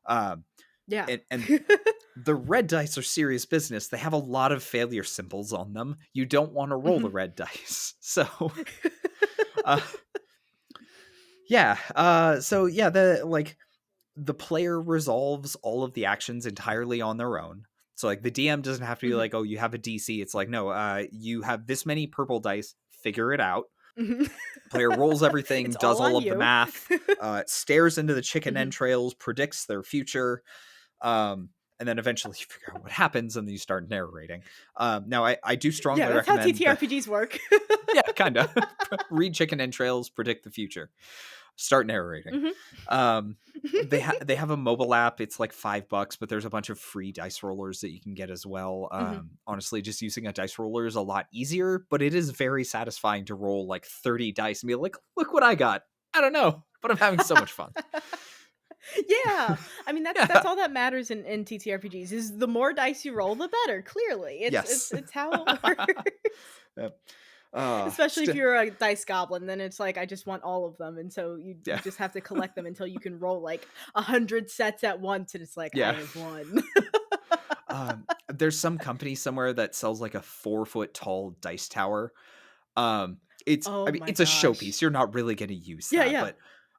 um Yeah. and the red dice are serious business. They have a lot of failure symbols on them. You don't want to roll the Mhm. red dice. So uh so yeah, the player resolves all of the actions entirely on their own. So like the DM doesn't have to be Mhm, like, oh, you have a DC. It's like, no, you have this many purple dice, figure it out. mhm. Player rolls everything, It's does all all on of the you. math, stares into the chicken Mhm. entrails, predicts their future, and then eventually you figure out what happens, and then you start narrating. Now I do Yeah, strongly that's how recommend the TTRPGs work. yeah, kind of read chicken entrails, predict the future, start narrating. Mhm. um they have a mobile app. It's like $5, but there's a bunch of free dice rollers that you can get as well. Mhm. Honestly, just using a dice roller is a lot easier, but it is very satisfying to roll like 30 dice and be like, look what I got. I don't know, but I'm having so much fun. Yeah. I mean, that's Yeah. all that matters in TTRPGs is the more dice you roll, the better, clearly. It's it's Yes. it's how it works. Yep. uh Especially if st- you're a dice goblin, then it's like I just want all of them, and so you yeah. just have to collect them until you can roll like 100 sets at once, and it's like I Yeah. have won. There's some company somewhere that sells like a 4 foot tall dice tower. It's I Oh mean, my it's a gosh. showpiece. You're not really going to use Yeah, that, yeah.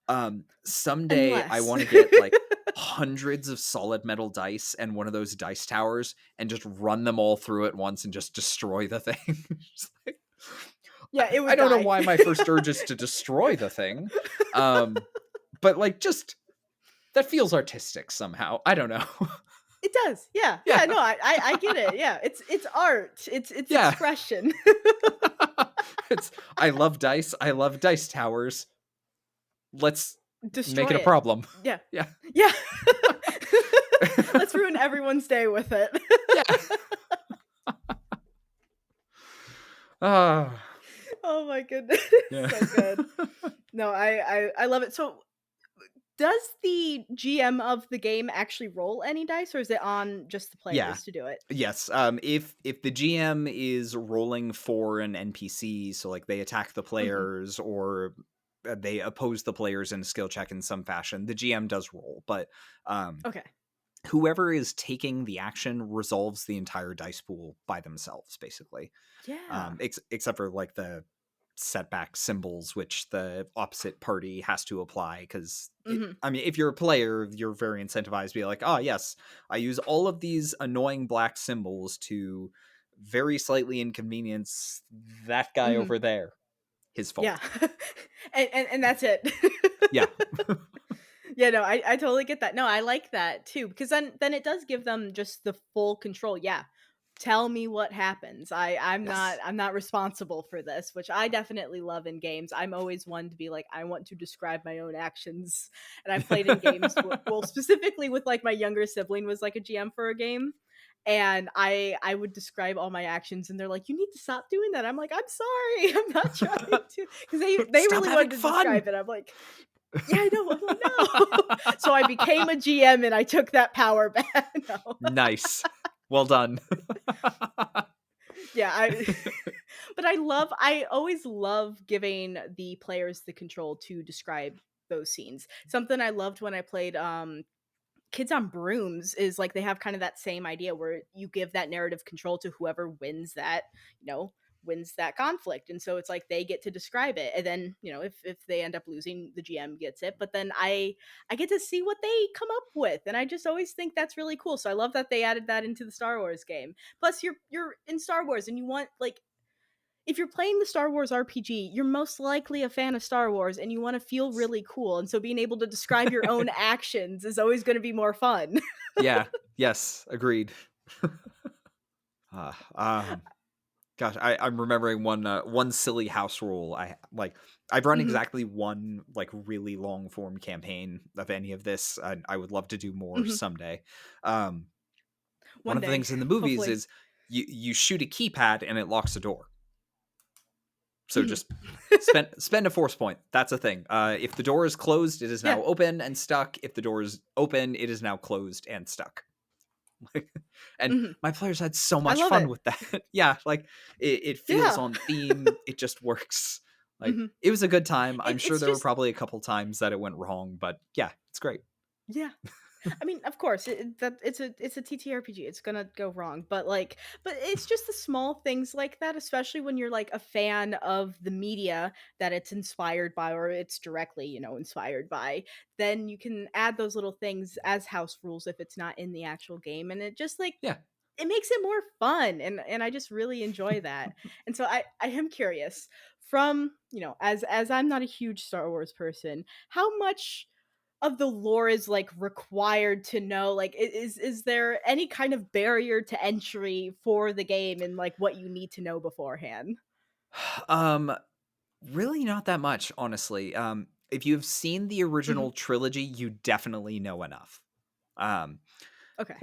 but someday I Unless. want to get like hundreds of solid metal dice and one of those dice towers and just run them all through at once and just destroy the thing. Just like, Yeah, it I would don't know die. why my first urge is to destroy the thing. But like just that feels artistic somehow. I don't know. It does. Yeah. Yeah, Yeah. no, I get it. Yeah. It's art. It's Yeah. expression. It's I love dice. I love dice towers. Let's make Destroy it a it. problem. Yeah. Yeah. Yeah. Let's ruin everyone's day with it. Yeah. Ah, Oh my goodness. yeah. So good. No, I love it. So, does the GM of the game actually roll any dice, or is it on just the Yeah. players to do it? Yes. If the GM is rolling for an NPC, so like they attack the Mhm. players or they oppose the players in a skill check in some fashion, the GM does roll, but um Okay. whoever is taking the action resolves the entire dice pool by themselves, basically. Yeah. Except for like the setback symbols, which the opposite party has to apply. Because Mhm. I mean, if you're a player, you're very incentivized to be like, oh yes, I use all of these annoying black symbols to very slightly inconvenience that guy Mhm. over there. His Yeah. fault. And that's it. Yeah. Yeah, no, I totally get that. No, I like that too because then it does give them just the full control. Yeah. Tell me what happens. Yes. I'm not responsible for this, which I definitely love in games. I'm always one to be like I want to describe my own actions. And I've played in games well specifically with like my younger sibling was like a GM for a game and I would describe all my actions and they're like you need to stop doing that. I'm like I'm sorry. I'm not trying to cuz they Stop really having wanted to fun. describe it. I'm like yeah, I know. I'm like, "No." So I became a GM and I took that power back. No. Nice. Well done. Yeah, I but I always love giving the players the control to describe those scenes. Something I loved when I played Kids on Brooms is like they have kind of that same idea where you give that narrative control to whoever wins that, you know, wins that conflict. And so it's like they get to describe it. And then, you know, if they end up losing, the GM gets it. But then I get to see what they come up with. And I just always think that's really cool. So I love that they added that into the Star Wars game. Plus you're in Star Wars and you want like if you're playing the Star Wars RPG, you're most likely a fan of Star Wars and you want to feel really cool. And so being able to describe your own actions is always going to be more fun. Yeah. Yes. Agreed. Uh, um, Gosh, I'm remembering one silly house rule. I've run Mhm, exactly one like really long form campaign of any of this, and I would love to do more mhm. someday. Um, one One of the day, things in the movies hopefully. is you shoot a keypad and it locks a door. So Mhm. just spend a force point. That's a thing. If the door is closed, it is Yeah. now open and stuck. If the door is open, it is now closed and stuck. And Mhm. my players had so I much love fun it. with that. Yeah, like it feels Yeah. on theme. It just works. Like Mhm. it was a good time. I'm sure It's there were just probably a couple times that it went wrong, but yeah, it's great. yeah. I mean, of course, it's a TTRPG. It's gonna go wrong, but but it's just the small things like that, especially when you're like a fan of the media that it's inspired by, or it's directly, inspired by. Then you can add those little things as house rules if it's not in the actual game, and it just Yeah. it makes it more fun, and I just really enjoy that. And so I am curious from as I'm not a huge Star Wars person, how much of the lore is like required to know, like is there any kind of barrier to entry for the game and like what you need to know beforehand? Um really not that much, honestly. If you've seen the Mhm. original trilogy, you definitely know enough. Um Okay.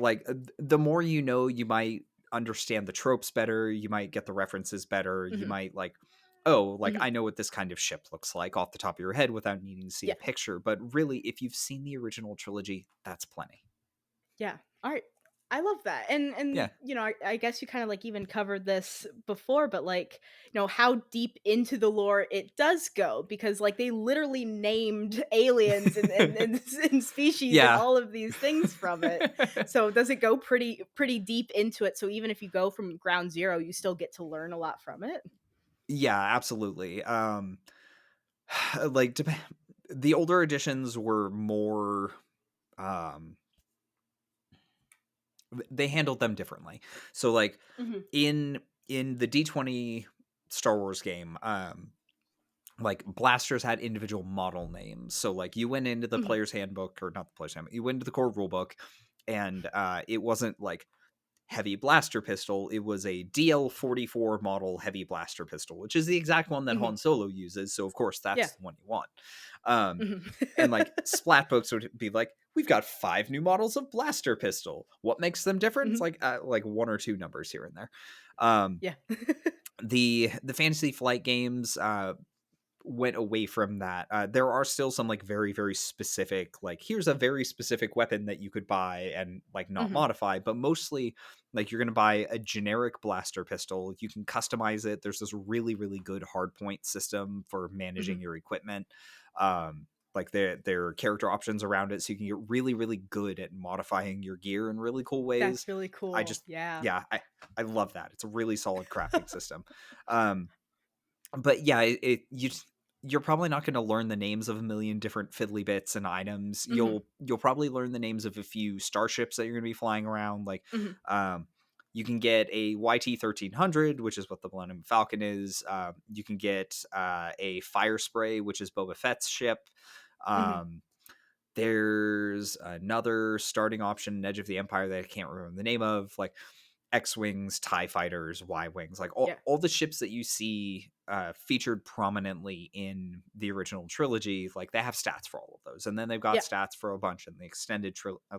the more you know, you might understand the tropes better, you might get the references better, you Mhm. might like, oh, like Mhm. I know what this kind of ship looks like off the top of your head without needing to see a Yeah. picture. But really, if you've seen the original trilogy, that's plenty. Yeah. All right. I love that. And Yeah. I guess you kind of like even covered this before, but like, how deep into the lore it does go because like they literally named aliens and species and Yeah. all of these things from it. So does it go pretty deep into it? So even if you go from ground zero, you still get to learn a lot from it? Yeah, absolutely. Like the older editions were more um they handled them differently. So like Mhm. in the D20 Star Wars game, like blasters had individual model names. So like you went into the Mhm. player's handbook, or not the player's handbook, you went into the core rulebook, and it wasn't like heavy blaster pistol. It was a DL-44 model heavy blaster pistol, which is the exact one that Mhm. Han Solo uses. So of course Yeah. that's the one you want. Um, Mhm. and like splat books would be like, we've got 5 new models of blaster pistol. What makes them different? It's Mhm. like one or two numbers here and there. Um, Yeah. the fantasy flight games went away from that. There are still some like very very specific, like here's a very specific weapon that you could buy and like not Mhm. modify, but mostly like you're going to buy a generic blaster pistol. You can customize it. There's this really really good hardpoint system for managing Mhm. your equipment. Like there are character options around it, so you can get really really good at modifying your gear in really cool ways. That's really I cool. just Yeah. yeah, I love that. It's a really solid crafting system. Um, but yeah, you're probably not going to learn the names of a million different fiddly bits and items. Mhm. You'll probably learn the names of a few starships that you're going to be flying around. Like, Mhm. um, you can get a YT-1300, which is what the Millennium Falcon is. You can get a fire spray, which is Boba Fett's ship. Mhm. Um, there's another starting option, Edge of the Empire, that I can't remember the name of. Like X-wings, TIE fighters, Y-wings, like Yeah. all the ships that you see featured prominently in the original trilogy, like they have stats for all of those, and then they've got Yeah. stats for a bunch in the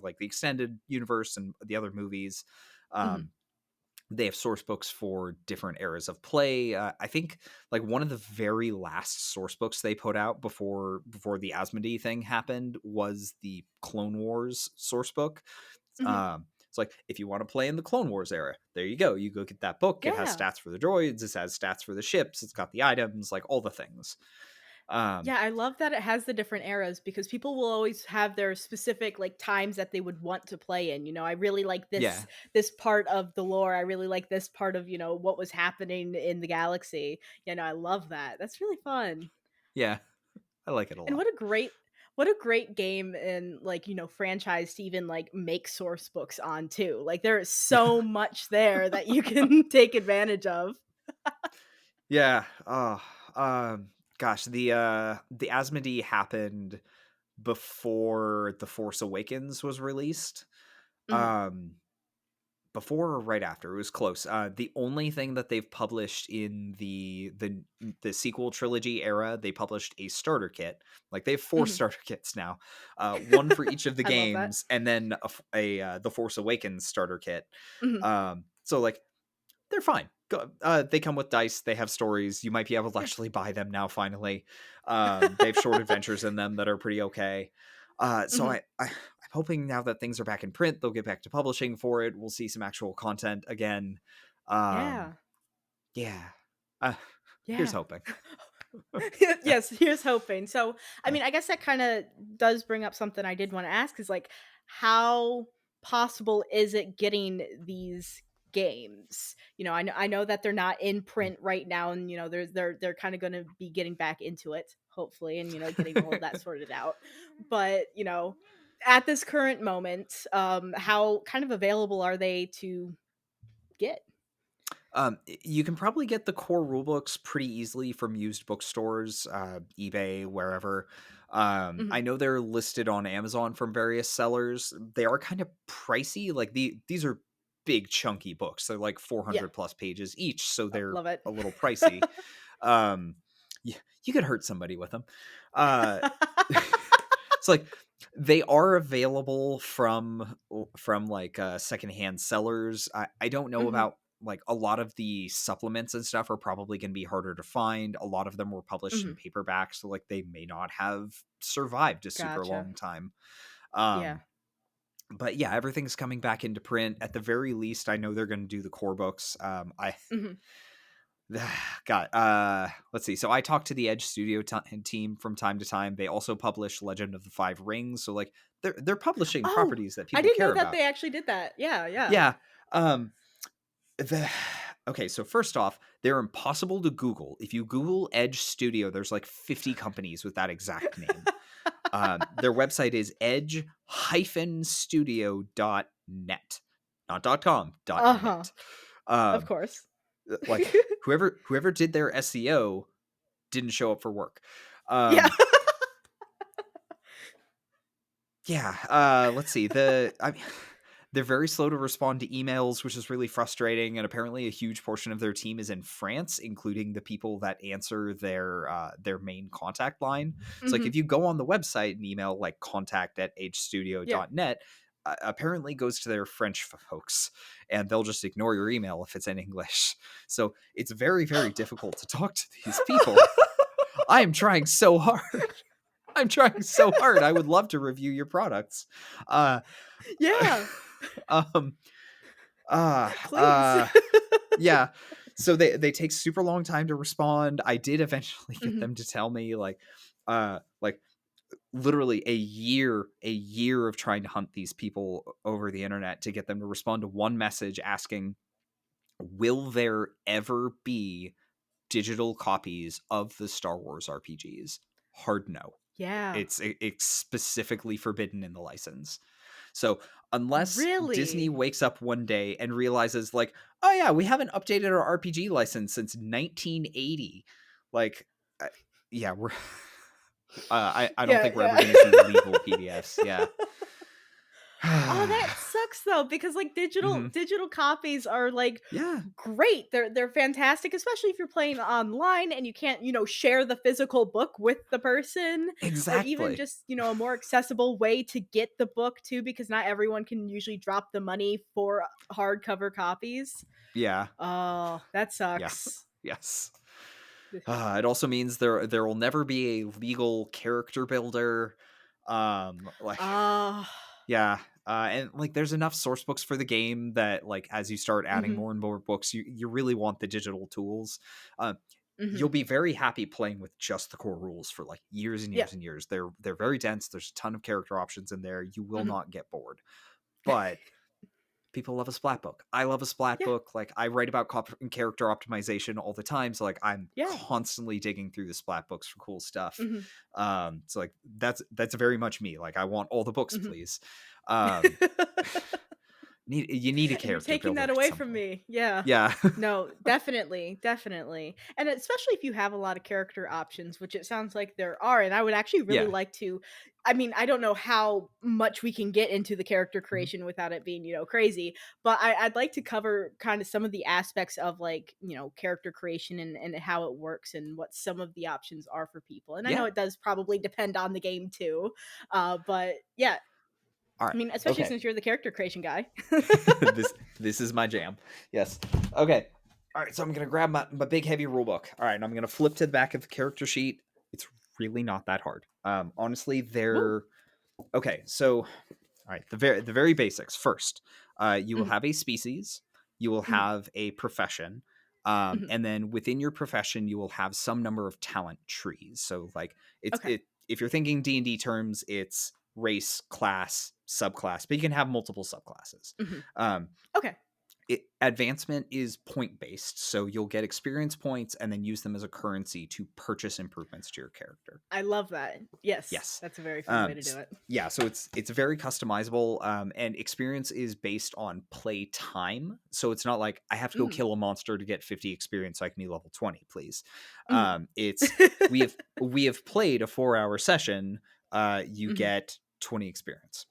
like the extended universe and the other movies. Mhm. Um, they have source books for different eras of play. I think like one of the very last source books they put out before the Asmodee thing happened was the Clone Wars source book. Mhm. It's like if you want to play in the Clone Wars era, there you go. You go get that book. It has Yeah. stats for the droids. It has stats for the ships. It's got the items, like all the things. Um, Yeah, I love that it has the different eras because people will always have their specific like times that they would want to play in. I really like yeah, this part of the lore. I really like this part of, what was happening in the galaxy. I love that. That's really fun. yeah, I like it a And lot. what a great game and like, franchise to even like make source books on too. Like there is so much there that you can take advantage of. Yeah. Oh, gosh, the Asmodee happened before The Force Awakens was released. Mhm. Um, before or right after. It was close. The only thing that they've published in the sequel trilogy era, they published a starter kit. Like they have four Mhm. starter kits now, one for each of the I love that. games, and then the Force Awakens starter kit. Mhm. So like they're fine. They come with dice. They have stories. You might be able to Yeah. actually buy them now. Finally, they have short adventures in them that are pretty okay. So Mhm. I'm hoping now that things are back in print, they'll get back to publishing for it. We'll see some actual content again. Um, Yeah. yeah. Uh, here's Yeah. hoping. Yes, here's hoping. So, I Uh, mean, I guess that kind of does bring up something I did want to ask is like, how possible is it getting these games? I know that they're not in print right now, and they're kind of going to be getting back into it, hopefully, and getting all of that sorted out. But at this current moment, how kind of available are they to get? you can probably get the core rulebooks pretty easily from used bookstores, eBay, wherever. I Hmm. know they're listed on Amazon from various sellers. They are kind of pricey. Like these are big chunky books. They're like Yeah, 400 plus pages each, so they're love it. a little pricey. Um, you could hurt somebody with them. Uh, it's like they are available from like secondhand sellers. I don't know Hmm. about like a lot of the supplements and stuff are probably going to be harder to find. A lot of them were published in Hmm. paperback, so like they may not have survived a super Gotcha. long time. Yeah. Um, but yeah, everything's coming back into print. At the very least, I know they're going to do the core books. I Mhm. God, let's see. So I talk to the Edge Studio team from time to time. They also publish Legend of the Five Rings. So like they're publishing Oh, properties that I people didn't know care that about. they actually did that. Yeah, yeah. Yeah. Um, the okay. So first off, they're impossible to Google. If you Google Edge Studio, there's like 50 companies with that exact name. Their website is edge-studio.net, not .com, Uh-huh. .net. Of Um, course. like whoever did their SEO didn't show up for work. Yeah. Um, yeah, let's see. They're very slow to respond to emails, which is really frustrating. And apparently, a huge portion of their team is in France, including the people that answer their main contact line. So, like, Mhm. if you go on the website and email like contact at Yeah. hstudio.net, apparently goes to their French folks, and they'll just ignore your email if it's in English. So it's very, very difficult to talk to these people. I am trying so hard. I'm trying so hard. I would love to review your products. Uh, Yeah. um, uh, Please. uh, yeah. So they take super long time to respond. I did eventually get Mhm. them to tell me like literally a year of trying to hunt these people over the internet to get them to respond to one message asking, will there ever be digital copies of the Star Wars RPGs? Hard no. Yeah. It's specifically forbidden in the license. So unless Disney Really? wakes up one day and realizes like, oh yeah, we haven't updated our RPG license since 1980, like, yeah, we're I don't Yeah, think we're ever yeah. going to see legal PDFs. Yeah. Oh, that sucks though, because like digital Hmm. digital copies are like Yeah, great. They're fantastic, especially if you're playing online and you can't, share the physical book with the person, or even exactly. just, a more accessible way to get the book too, because not everyone can usually drop the money for hardcover copies. Yeah, Oh, that yeah, sucks. yes. It also means there will never be a legal character builder. Like, Ah, yeah, and like there's enough source books for the game that like as you start adding mhm, more and more books, you really want the digital tools. Uh, mhm. you'll be very happy playing with just the core rules for like years and Yeah. years and years. They're very dense. There's a ton of character options in there. You will Mhm. not get bored. But people love a splat book. I love a splat Yeah. book. Like I write about character optimization all the time, so like I'm Yeah. constantly digging through the splat books for cool stuff. Mhm. So like that's very much me. Like I want all the books, Mhm. please. Um, You need a And you're character taking builder that at away some from point. me. Yeah. Yeah. No, definitely, definitely. And especially if you have a lot of character options, which it sounds like there are. And I would actually really Yeah. like to, I mean, I don't know how much we can get into the character Mhm. creation without it being, crazy, but I'd like to cover kind of some of the aspects of like, character creation and how it works and what some of the options are for people. And I know Yeah. it does probably depend on the game too. But yeah, All I right. mean, especially Okay. since you're the character creation guy. This is my jam. Yes. Okay. All right. So I'm gonna grab my big heavy rule book. All right, and I'm gonna flip to the back of the character sheet. It's really not that hard. Honestly, Woo. they're okay. So, all right, the very basics first. You will Mhm, have a species. You will mhm, have a profession. mhm. And then within your profession, you will have some number of talent trees. So, like, Okay. if you're thinking D&D terms, it's race, class, subclass, but you can have multiple subclasses. Mhm. Um, Okay. Advancement is point based, so you'll get experience points and then use them as a currency to purchase improvements to your character. I love that. Yes, Yes. that's a very fun way to do S it. Yeah, so it's very customizable, and experience is based on play time, so it's not like, "I have to go Mm, kill a monster to get 50 experience so I can be level 20, please." mhm. It's we have played a 4-hour session, you Mhm. get 20 experience.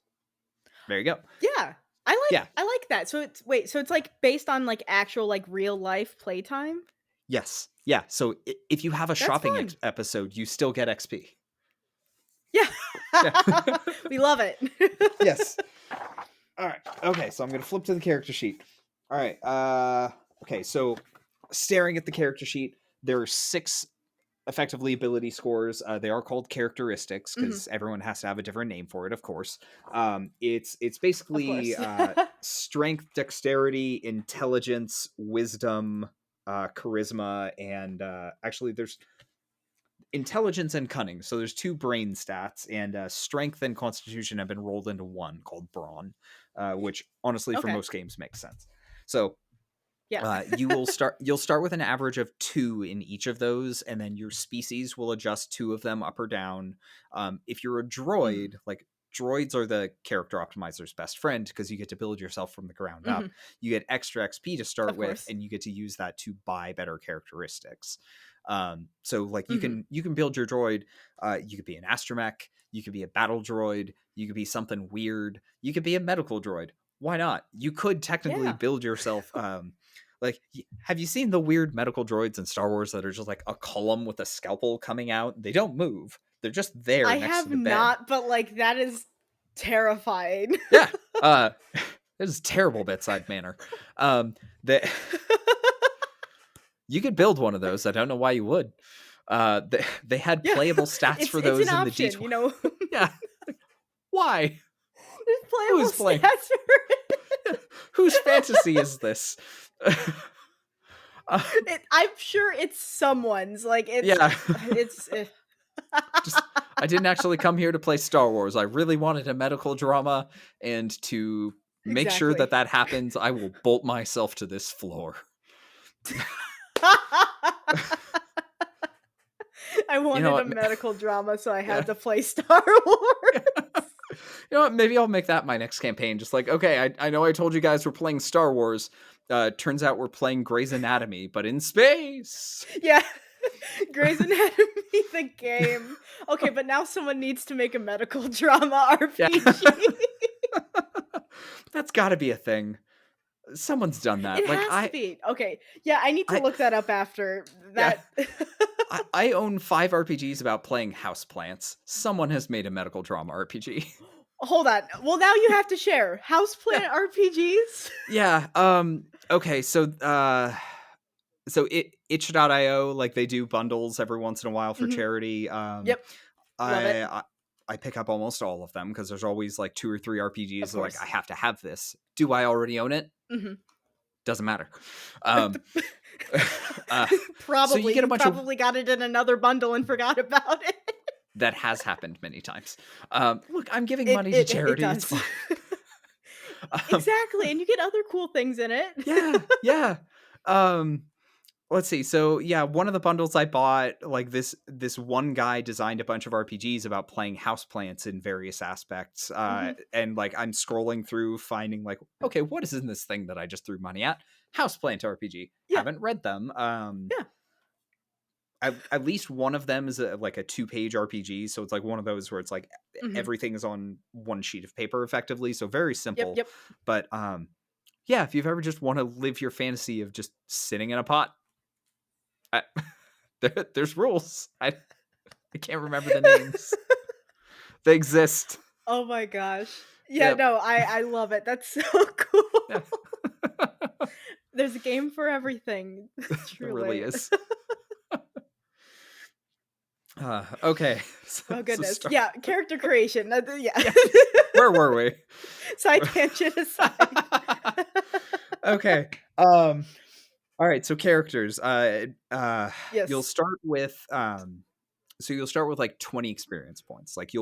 There you go. Yeah. I like Yeah. I like that. So it's wait, so it's, like, based on, like, actual, like, real life playtime? Yes. Yeah, so I if you have a That's shopping fun. episode, you still get XP. Yeah. Yeah. We love it. Yes. Alright, okay, so I'm gonna flip to the character sheet. Alright, okay, so staring at the character sheet, there are 6 effectively ability scores. They are called characteristics Mhm. because everyone has to have a different name for it, of course. It's Of basically course. strength, dexterity, intelligence, wisdom, charisma, and actually there's intelligence and cunning. So there's 2 brain stats, and strength and constitution have been rolled into one called brawn, which honestly for Okay. most games makes sense. So Yeah. you'll start with an average of 2 in each of those, and then your species will adjust 2 of them up or down. If you're a Mhm. droid, like, droids are the character optimizer's best friend because you get to build yourself from the ground up. Mhm. You get extra XP to start Of with, course. and you get to use that to buy better characteristics. So like you Mhm. can you can build your droid. You could be an astromech, you could be a battle droid, you could be something weird, you could be a medical droid. Why not? You could technically Yeah. build yourself. Like, have you seen the weird medical droids in Star Wars that are just like a column with a scalpel coming out? They don't move. They're just there I next to have the bed. not, but, like, that is terrifying. Yeah. Uh, this is terrible bedside manner. That you could build one of those. I don't know why you would. They had Yeah. playable stats It's for it's an those in the option, D20. There's Yeah. Why? playable Who's playing? stats for it. Whose fantasy is this? Uh, I'm sure it's someone's, like, yeah. it's Just I didn't actually come here to play Star Wars. I really wanted a medical drama, and to make sure that Exactly. that happens, I will bolt myself to this floor. I You know wanted a what? medical drama, so I Yeah. had to play Star Wars. You know what? Maybe I'll make that my next campaign. Just like, okay, I know I told you guys we're playing Star Wars. Turns out we're playing Grey's Anatomy, but in space. Yeah. Grey's Anatomy, the game. Okay, but now someone needs to make a medical drama Yeah. RPG. That's got to be a thing. Someone's done that. It Like has to be. Okay. Yeah, I need to I, look that up after yeah. that. I own 5 RPGs about playing houseplants. Someone has made a medical drama RPG. Hold on. Well, now you have to share. Yeah. Houseplant RPGs? Yeah. Okay. So itch.io, like, they do bundles every once in a while for Mhm. charity. Yep. Love it. I pick up almost all of them because there's always like 2 or 3 RPGs Of that are like, I course. have to have this. Do I already own it? Mhm. Doesn't matter. Um, uh, so you Probably. get a You bunch of probably got it in another bundle and forgot about it. that has happened many times. Look, I'm giving It money to it it charity. It's does. fine. Um, Exactly, and you get other cool things in it. yeah, yeah. Um, let's see. So yeah, one of the bundles I bought, like this one guy designed a bunch of RPGs about playing houseplants in various aspects. Hmm. And like I'm scrolling through finding like, okay, what is in this thing that I just threw money at? Houseplant RPG. Yeah, Haven't read them. yeah. At least one of them is like a 2-page RPG, so it's like one of those where it's like Hmm. everything is on one sheet of paper effectively, so very Yep, simple. yep. But yeah, if you've ever just want to live your fantasy of just sitting in a pot, I, there's rules. I can't remember the names. They exist. Oh my gosh. Yeah, Yep. no, I love it. That's so cool. Yeah. There's a game for everything, There really truly. is. Okay. Oh So goodness. start. Yeah, character creation. Yeah. Yeah. Where were we? Side tangent aside. Okay. All right, so characters. You'll Yes. start with so you'll start with like 20 experience points. Like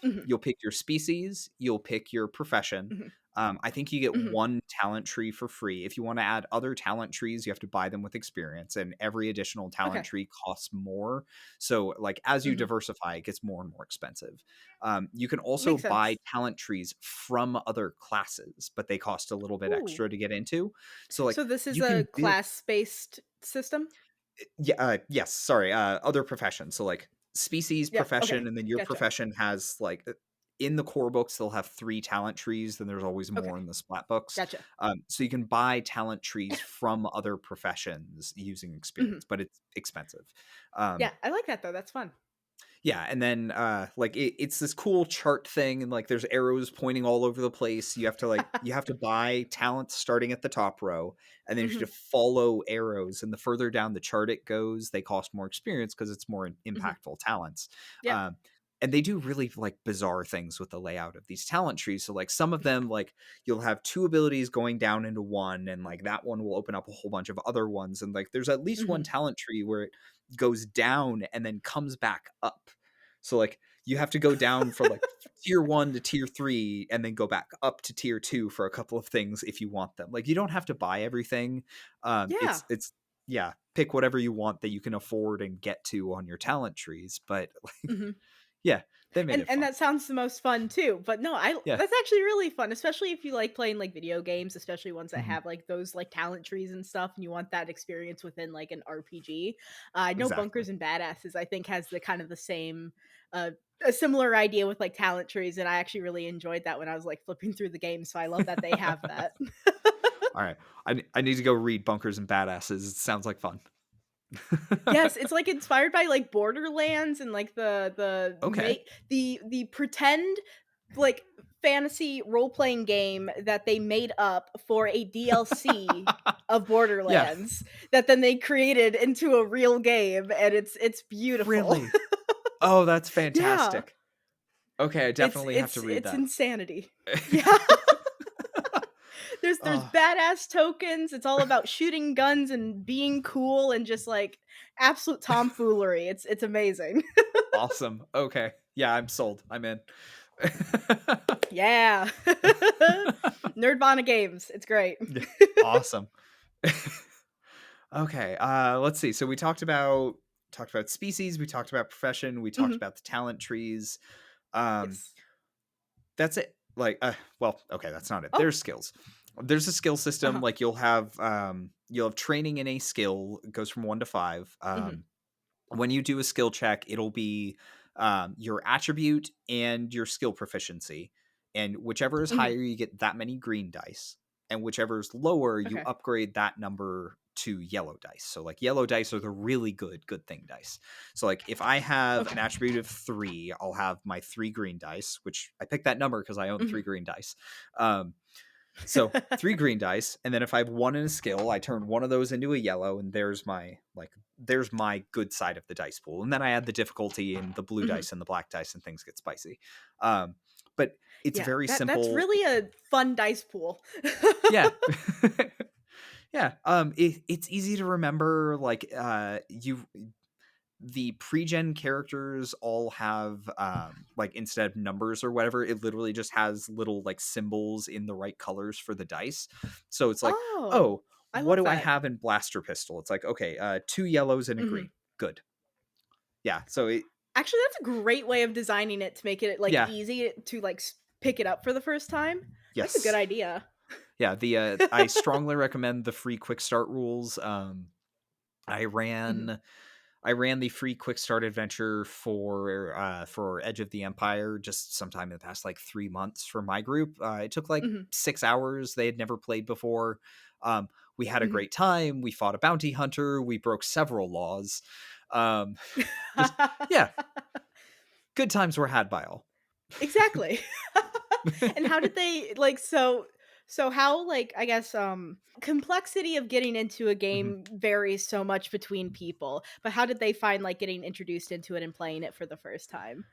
Mhm, you'll pick your species, you'll pick your profession. mhm, I think you get mhm. one talent tree for free. If you want to add other talent trees, you have to buy them with experience, and every additional talent Okay. tree costs more. So, like as you Mhm. diversify, it gets more and more expensive. You can also Makes buy sense. talent trees from other classes, but they cost a little bit Ooh. extra to get into. So, like So this is you a can build class-based system? yeah, yes, sorry, other professions. So, like, species, Yeah, okay. profession, and then your Gotcha. profession has, like, in the core books, they'll have 3 talent trees, then there's always Okay. more in the splat books. Gotcha. So you can buy talent trees from other professions using Mhm. experience, but it's expensive. Um Yeah, I like that though, that's fun. yeah, and then, like, it's this cool chart thing, and, like, there's arrows pointing all over the place. You have to buy talents starting at the top row, and then you have Mhm, to follow arrows, and the further down the chart it goes, they cost more experience because it's more mhm. impactful talents. Yep. Um, and they do really, like, bizarre things with the layout of these talent trees. So, like, some of them, like, you'll have 2 abilities going down into 1, and, like, that one will open up a whole bunch of other ones, and, like, there's at least one Mhm, talent tree where it goes down and then comes back up. So, like, you have to go down for, like, tier 1 to tier 3 and then go back up to tier 2 for a couple of things if you want them. Like, you don't have to buy everything. yeah. It's yeah, pick whatever you want that you can afford and get to on your talent trees, but, like, Mhm. yeah, they made And it fun. that sounds the most fun too, but no, I Yeah. that's actually really fun, especially if you like playing, like, video games, especially ones that Mhm. have, like, those, like, talent trees and stuff, and you want that experience within, like, an RPG. I know Exactly. Bunkers and Badasses, I think, has the kind of the same, uh a similar idea with, like, talent trees, and I actually really enjoyed that when I was, like, flipping through the game, so I love that they have that. Alright. I need to go read Bunkers and Badasses. It sounds like fun. Yes, it's, like, inspired by, like, Borderlands and, like, Okay. the pretend, like, fantasy role-playing game that they made up for a DLC of Yeah. Borderlands that then they created into a real game, and it's beautiful. Really? Oh, that's Yeah. fantastic. Okay, I It's definitely have to it's read it's that. insanity. Yeah. There's Oh, badass tokens, it's all about shooting guns and being cool and just, like, absolute tomfoolery, it's amazing. awesome. Okay. Yeah, I'm sold. I'm in. Yeah. Nerdvana Games, it's great. Yeah, awesome. Okay, let's see. So we talked about species, we talked about profession, we talked Mhm. about the talent trees. Um, Yes. that's it. Like, well, okay, that's not it. Oh, There's skills. There's a skill system. uh-huh. Like you'll have training in a skill. It goes from 1 to 5. Mhm, When you do a skill check, it'll be your attribute and your skill proficiency. And whichever is mhm. higher, you get that many green dice. And whichever is lower, you Okay. upgrade that number to yellow dice. So, like, yellow dice are the really good thing dice. So, like, if I have an Okay. attribute of 3, I'll have my 3 green dice, which I picked that number because I own Mhm. 3 green dice. Um, so 3 green dice, and then if I have 1 in a skill, I turn one of those into a yellow, and there's my good side of the dice pool. And then I add the difficulty and the blue Mhm. dice and the black dice, and things get spicy. But it's Yeah, very that's simple. really a fun dice pool. Yeah. Yeah. It's easy to remember. Like, the pre-gen characters all have like, instead of numbers or whatever, it literally just has little, like, symbols in the right colors for the dice. So it's like, Oh. oh, I what love do I that. have in blaster pistol? It's like, okay, 2 yellows and a Mhm. green. Good. Yeah. So Actually, that's a great way of designing it to make it, like, yeah. easy to, like, pick it up for the first time. That's a good Yes. idea. Yeah. I strongly recommend the free quick start rules. I Mhm. ran I ran the free quick start adventure for Edge of the Empire just sometime in the past like 3 months for my group. It took like Mhm. 6 hours. They had never played before. Um, we had a Mhm. great time. We fought a bounty hunter. We broke several laws. Um, just yeah, good times were had by all. Exactly. And how did they like, so how, like, I guess, complexity of getting into a Mhm. game varies so much between people, but how did they find, like, getting introduced into it and playing it for the first time?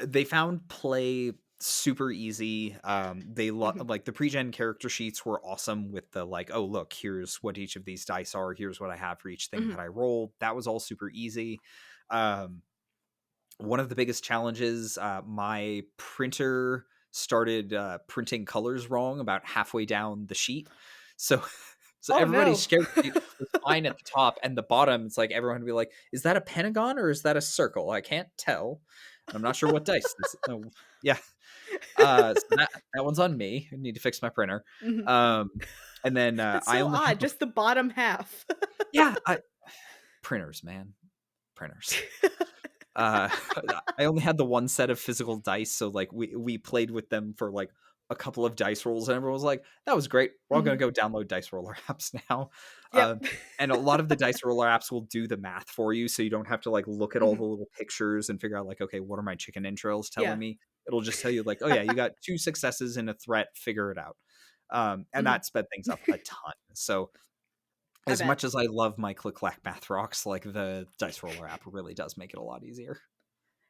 They found play super easy. Mhm. Like the pre-gen character sheets were awesome with the like, oh look, here's what each of these dice are. Here's what I have for each thing that Mhm. I roll. That was all super easy. Um, One of the biggest challenges, my printer started printing colors wrong about halfway down the sheet. So so Oh, everybody's no. share sheet was fine at the top, and the bottom, it's like everyone would be like, "Is that a pentagon or is that a circle? I can't tell. And I'm not sure what dice this." Oh, yeah. So that one's on me. I need to fix my printer. Mhm. Um, and then That's I so only have odd, just the bottom half. yeah, printers, man, printers. Uh, I only had the one set of physical dice, so, like, we played with them for, like, a couple of dice rolls, and everyone was like, "That was great. We're all gonna Mhm. go download dice roller apps now." Yep. And a lot of the dice roller apps will do the math for you, so you don't have to, like, look at all Mhm. the little pictures and figure out, like, "Okay, what are my chicken entrails telling Yeah. me?" It'll just tell you, like, "Oh, yeah, you got 2 successes and a threat, figure it out." And Mhm. that sped things up a ton. So, I as bet. much as I love my Click Clack Math Rocks, like, the dice roller app really does make it a lot easier.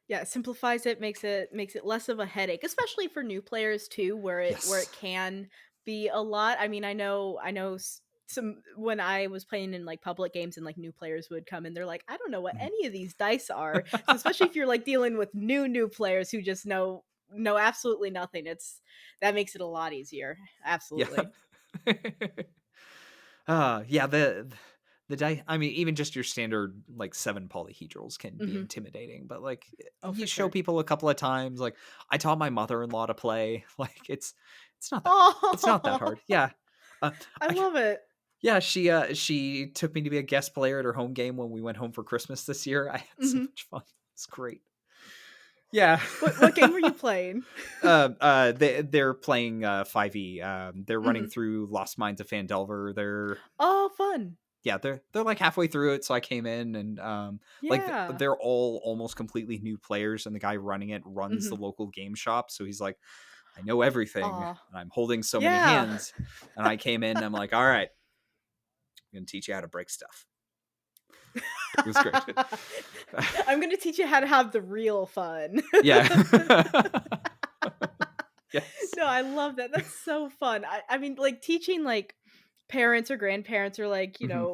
Yeah, it simplifies it, makes it less of a headache, especially for new players too, where it Yes. can be a lot. I mean, I know some when I was playing in like public games and like new players would come and they're like, I don't know what Mhm. any of these dice are. So especially if you're like dealing with new players who just know absolutely nothing, that makes it a lot easier. Yeah. Absolutely. Yeah, the die I mean, even just your standard, like, 7 polyhedrals can be Hmm. intimidating, but, like, Oh, for you show sure. people a couple of times, like, I taught my mother-in-law to play, like, it's not that it's not that Oh, hard. Yeah. Uh, I I love it. yeah, she took me to be a guest player at her home game when we went home for Christmas this year. I had so Hmm. much fun. It's great. Yeah. What game were you playing? They're playing 5e. They're running Hmm. through Lost Mines of Phandelver. Oh, fun. Yeah, they're like halfway through it, so I came in and like Yeah. they're all almost completely new players, and the guy running it runs the Hmm. local game shop, so he's like, I know everything, Aw. and I'm holding so many Yeah. hands. And I came in, and I'm like, all right, I'm gonna teach you how to break stuff. It was great. I'm gonna teach you how to have the real fun. Yeah. Yes. No, I love that. That's so fun. I mean, like, teaching, like, parents or grandparents or, like, Mhm,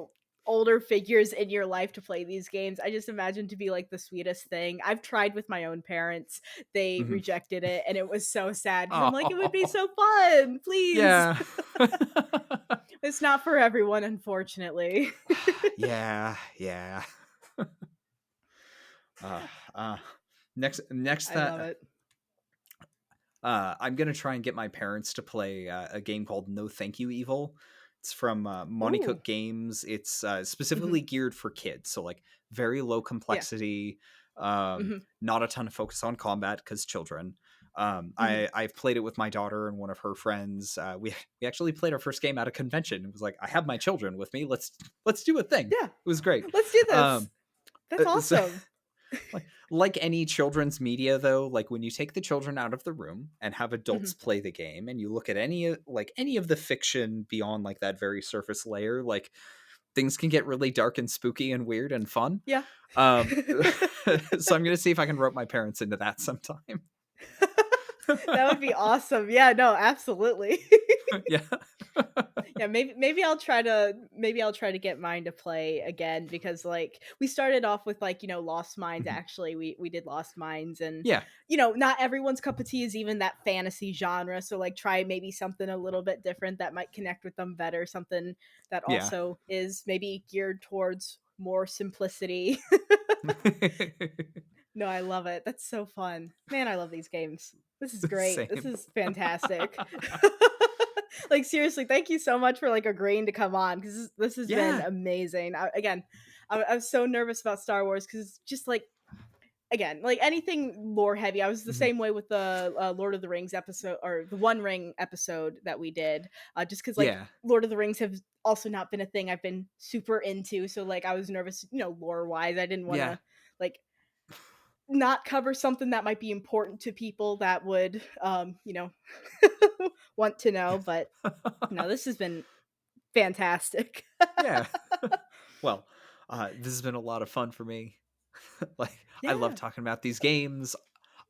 older figures in your life to play these games, I just imagine to be, like, the sweetest thing. I've tried with my own parents. They mhm. rejected it, and it was so sad because 'cause I'm like, "It would be Oh, so fun, please." yeah. It's not for everyone, unfortunately. Yeah, yeah. Uh, uh, next I love that it. I'm gonna try and get my parents to play a game called No Thank You Evil. It's from Monty Ooh. Cook Games. It's Mhm. specifically geared for kids, so like very low Yeah. complexity, Mhm. not a ton of focus on combat because children. Mhm. I've played it with my daughter and one of her friends. We actually played our first game at a convention. It was like I have my children with me. Let's do a thing. Yeah. It was great. Let's do this. Um, That's so awesome. like any children's media though, like when you take the children out of the room and have adults Mhm. play the game and you look at any of the fiction beyond like that very surface layer, like things can get really dark and spooky and weird and fun. Yeah. um so I'm gonna see if I can rope my parents into that sometime. That would be awesome. Yeah, no, absolutely. Yeah. Yeah, maybe I'll try to get mine to play again because like we started off with like, Lost Mines Mhm. actually. We did Lost Mines and Yeah. not everyone's cup of tea is even that fantasy genre, so like try maybe something a little bit different that might connect with them better, something that Yeah. also is maybe geared towards more simplicity. No, I love it. That's so fun. Man, I love these games. This is great. This Same. is fantastic. Like seriously, thank you so much for like agreeing to come on because this has been Yeah. amazing. Again, I was so nervous about Star Wars because just like again, like anything lore heavy. I was the Mhm. same way with the Lord of the Rings episode or the One Ring episode that we did. Just because like Yeah. Lord of the Rings have also not been a thing I've been super into. So like I was nervous, lore wise. I didn't want Yeah. to like not cover something that might be important to people that would want to know, but no, this has been fantastic. Yeah. Well, this has been a lot of fun for me. Like, I love Yeah. talking about these games.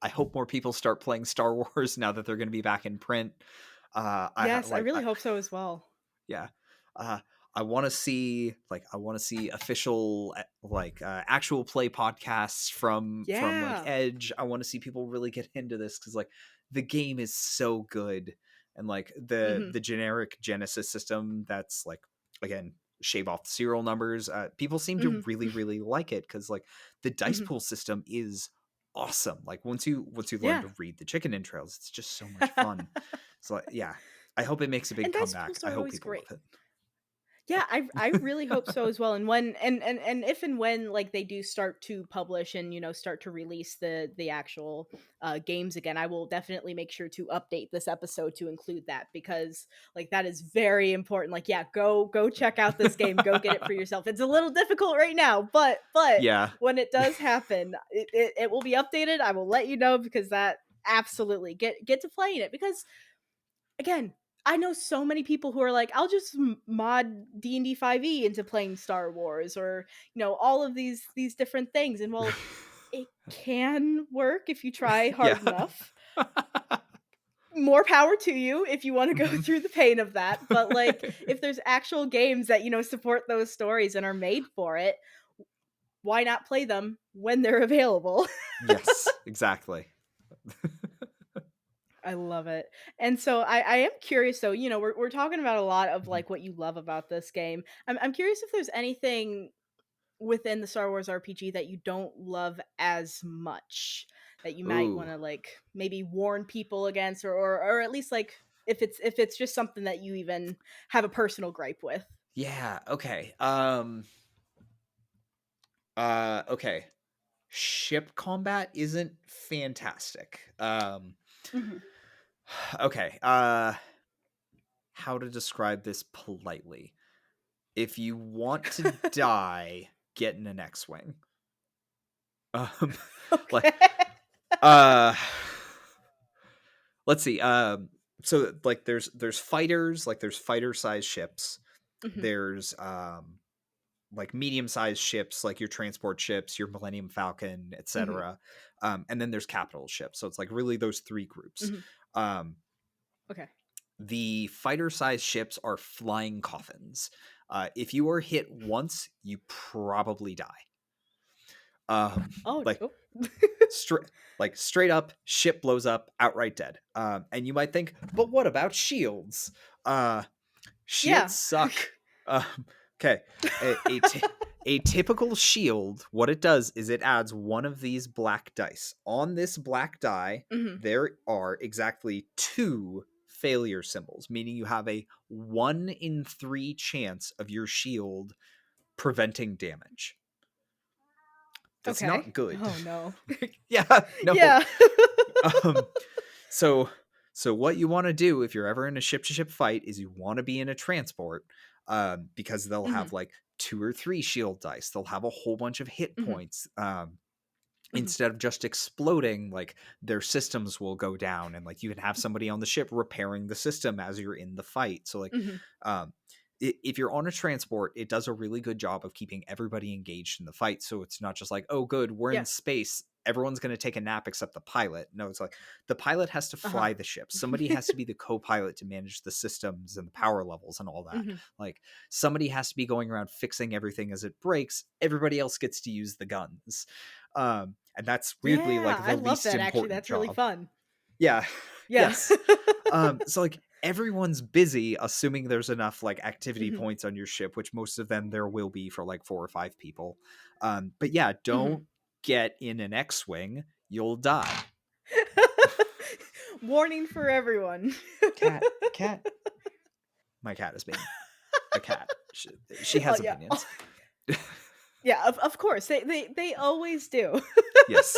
I hope more people start playing Star Wars now that they're going to be back in print. Yes, I really hope so as well. Yeah. Uh, I want to see official actual play podcasts from like Yeah. Edge. I want to see people really get into this cuz like the game is so good and like Mhm. the generic Genesis system that's like again shave off the serial numbers. People seem to Mhm. really like it cuz like the dice Mhm. pool system is awesome. Like once you learn Yeah. to read the chicken entrails, it's just so much fun. So yeah, I hope it makes a big And dice comeback. pools I are hope always people great. love it. Yeah, I really hope so as well. And when and if and when like they do start to publish and start to release the actual games again, I will definitely make sure to update this episode to include that because like that is very important. Like yeah, go check out this game, go get it for yourself. It's a little difficult right now, but Yeah. when it does happen, it will be updated. I will let you know because that absolutely get to playing it because again, I know so many people who are like, "I'll just mod D&D 5e into playing Star Wars," or all of these different things. And well, it can work if you try Yeah. hard enough. More power to you if you want to go Mhm. through the pain of that. But like, if there's actual games that support those stories and are made for it, why not play them when they're available? Yes, exactly. I love it. And so I am curious though, we're talking about a lot of Mhm. like what you love about this game. I'm curious if there's anything within the Star Wars RPG that you don't love as much that you might want Ooh. to like maybe warn people against or at least like if it's just something that you even have a personal gripe with. Yeah, okay. Okay. Ship combat isn't fantastic. Mhm. Okay. How to describe this politely? If you want to die, get in an X-wing. Um like Okay. uh let's see. So like there's fighters, like there's fighter sized ships. Mhm. There's like medium sized ships, like your transport ships, your Millennium Falcon, Mhm. etc. And then there's capital ships. So it's like really those three groups. Mhm. Um, Okay. the fighter sized ships are flying coffins. If you are hit once, you probably die. Oh, Like oh. straight straight up ship blows up outright dead. And you might think, but what about shields? Shields Yeah. suck. Um, okay, a typical shield, what it does is it adds one of these black dice. On this black die, Mhm. there are exactly two failure symbols, meaning you have a 1 in 3 chance of your shield preventing damage. That's Okay. not good. Oh no. Yeah, no. Yeah. Um, so so what you want to do if you're ever in a ship to ship fight is you want to be in a transport, because they'll Mhm. have like 2 or 3 shield dice. They'll have a whole bunch of hit Mhm. points. Mhm. Instead of just exploding, like their systems will go down, and like you can have somebody on the ship repairing the system as you're in the fight. So like, Mhm. um, if you're on a transport, it does a really good job of keeping everybody engaged in the fight. So it's not just like, oh, good, we're in Yeah. space. everyone's going to take a nap except the pilot. No, it's like the pilot has to Uh-huh. fly the ship. Somebody has to be the co-pilot to manage the systems and the power levels and all that. Mhm. Like somebody has to be going around fixing everything as it breaks. Everybody else gets to use the guns. And that's weirdly Yeah, like I the love least that, actually, important that's really job. fun. Yeah. Yeah. Yes. So like everyone's busy, assuming there's enough like activity Mhm. points on your ship, which most of them there will be for like 4 or 5 people. But yeah, Mhm. don't get in an X-wing, you'll die. Warning for everyone. Cat. My cat is being a cat. She Oh, has yeah. opinions. Yeah, of course, they always do. Yes.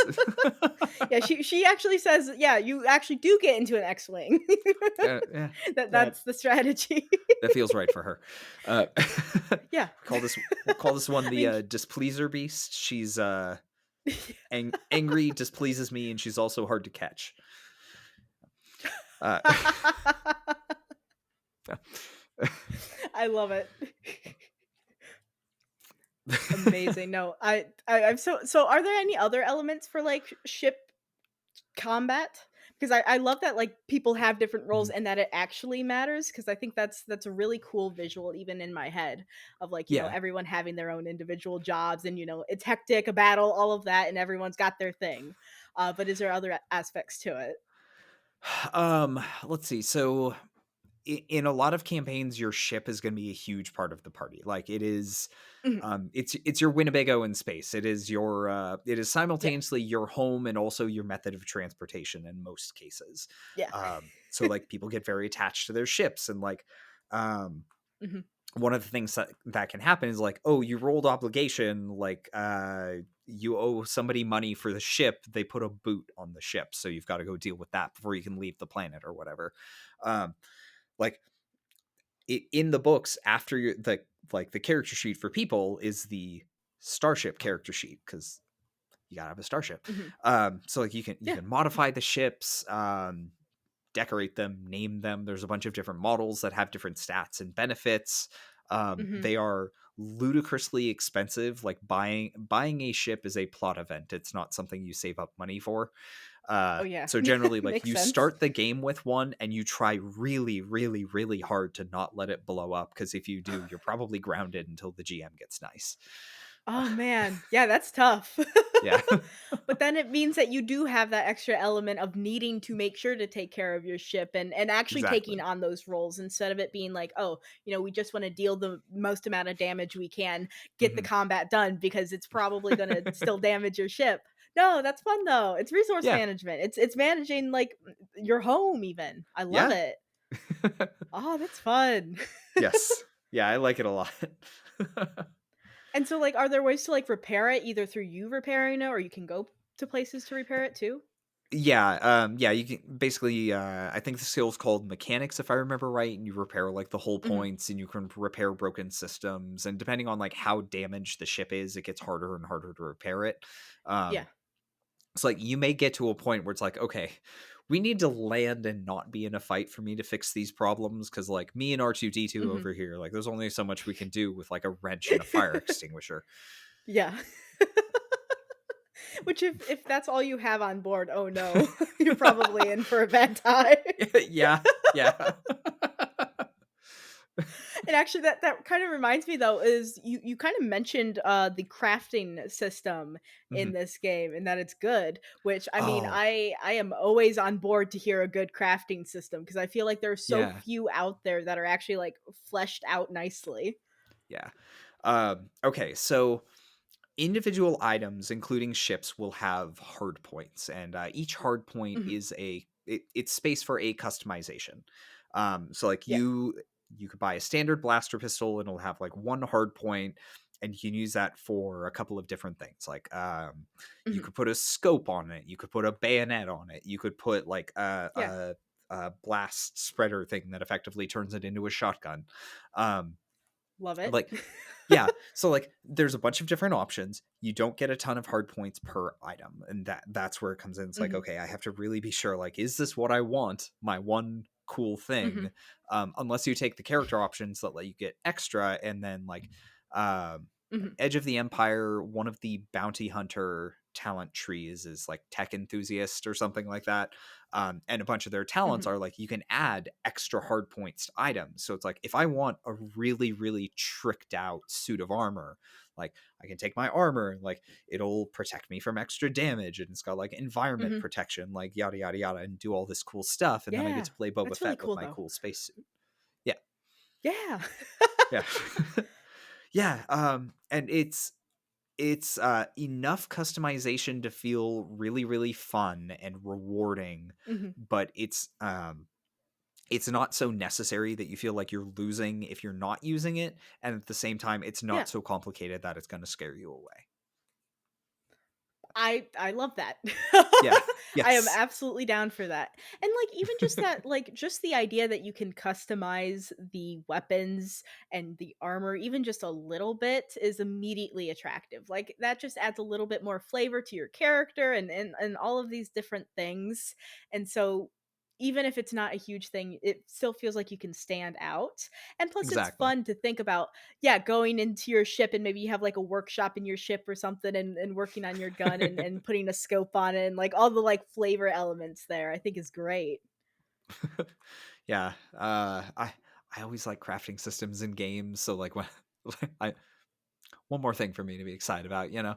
Yeah, she actually says, "Yeah, you actually do get into an X-wing." Yeah, that That's the strategy. that feels right for her. Uh, Yeah. we'll call this one I the mean displeaser beast. She's angry, displeases me, and she's also hard to catch. Uh, I love it. Amazing. No, I'm so are there any other elements for, like, ship combat? Because I love that, like, people have different roles Mhm. and that it actually matters. Because I think that's a really cool visual even in my head of, like, Yeah. everyone having their own individual jobs and, it's hectic, a battle, all of that, and everyone's got their thing. But is there other aspects to it? Let's see. So in a lot of campaigns, your ship is going to be a huge part of the party. Like it is, Mhm. it's your Winnebago in space. It is Yeah. simultaneously your home and also your method of transportation in most cases. Yeah. So like people get very attached to their ships and like, um, Mhm. one of the things that can happen is like, oh, you rolled obligation, like you owe somebody money for the ship, they put a boot on the ship, so you've got to go deal with that before you can leave the planet or whatever. um like in the books, after the character sheet for people is the starship character sheet, because you gotta have a starship. Mhm. So like you Yeah. can modify the ships, decorate them, name them. There's a bunch of different models that have different stats and benefits. Mhm. They are ludicrously expensive. Like buying a ship is a plot event. It's not something you save up money for. Oh, yeah. So generally, like Makes you sense. start the game with one and you try really, really, really hard to not let it blow up. Because if you do, you're probably grounded until the GM gets nice. Oh, man. Yeah, that's tough. Yeah, But then it means that you do have that extra element of needing to make sure to take care of your ship and actually taking exactly. on those roles instead of it being like, "Oh, we just wanna deal the most amount of damage we can, get the Hmm. combat done because it's probably gonna still damage your ship." No, that's fun though. It's resource Yeah. management. It's managing, like, your home even. I love Yeah. it. Oh, that's fun. Yes. Yeah, I like it a lot. And so, like, are there ways to, like, repair it either through you repairing it or you can go to places to repair it too? Yeah, yeah, you can basically, I think the skill's called mechanics, if I remember right, and you repair like the hull Mhm. points, and you can repair broken systems, and depending on like how damaged the ship is, it gets harder and harder to repair it. Yeah. Um, it's like you may get to a point where it's like, okay, we need to land and not be in a fight for me to fix these problems, because like me and R2D2 Mhm. over here, like there's only so much we can do with like a wrench and a fire extinguisher. Yeah. Which if that's all you have on board, oh no, you're probably in for a bad time. Yeah, yeah. And actually that kind of reminds me though is you kind of mentioned the crafting system in Mhm. this game and that it's good, which I mean Oh, I am always on board to hear a good crafting system because I feel like there are so yeah. few out there that are actually like fleshed out nicely. Yeah. Okay, so individual items, including ships, will have hard points, and each hard point Mhm. is it's space for a customization. So like Yeah. you could buy a standard blaster pistol, and it'll have like one hard point, and you can use that for a couple of different things. Like you Mhm. could put a scope on it, you could put a bayonet on it, you could put like Yeah. a blast spreader thing that effectively turns it into a shotgun. Um, Love it. like yeah, so like there's a bunch of different options. You don't get a ton of hard points per item, and that's where it comes in. It's like, Mhm. okay, I have to really be sure, like, is this what I want, my one cool Mhm. thing? Unless you take the character options that let you get extra, and then like um Mhm. Edge of the Empire, one of the bounty hunter talent trees is like tech enthusiast or something like that. And a bunch of their talents Mhm. are like you can add extra hard points to items. So it's like if I want a really, really tricked out suit of armor, like I can take my armor, like it'll protect me from extra damage, and it's got like environment Mhm. protection, like yada yada yada, and do all this cool stuff. And then I get Yeah. to play Boba That's really Fett with cool my though. cool spacesuit. Yeah, Yeah. yeah, yeah. And it's enough customization to feel really, really fun and rewarding, Mhm. but it's not so necessary that you feel like you're losing if you're not using it, and at the same time it's Yeah. not so complicated that it's going to scare you away. I love that. Yeah. I am Yes. absolutely down for that. And, like, even just that like, just the idea that you can customize the weapons and the armor even just a little bit is immediately attractive. Like, that just adds a little bit more flavor to your character and all of these different things. And so even if it's not a huge thing, it still feels like you can stand out. And plus it's Exactly. fun to think about, yeah, going into your ship and maybe you have like a workshop in your ship or something and working on your gun and putting a scope on it and like all the like flavor elements there, I think is great. Yeah. I always like crafting systems in games, so like when I one more thing for me to be excited about, you know.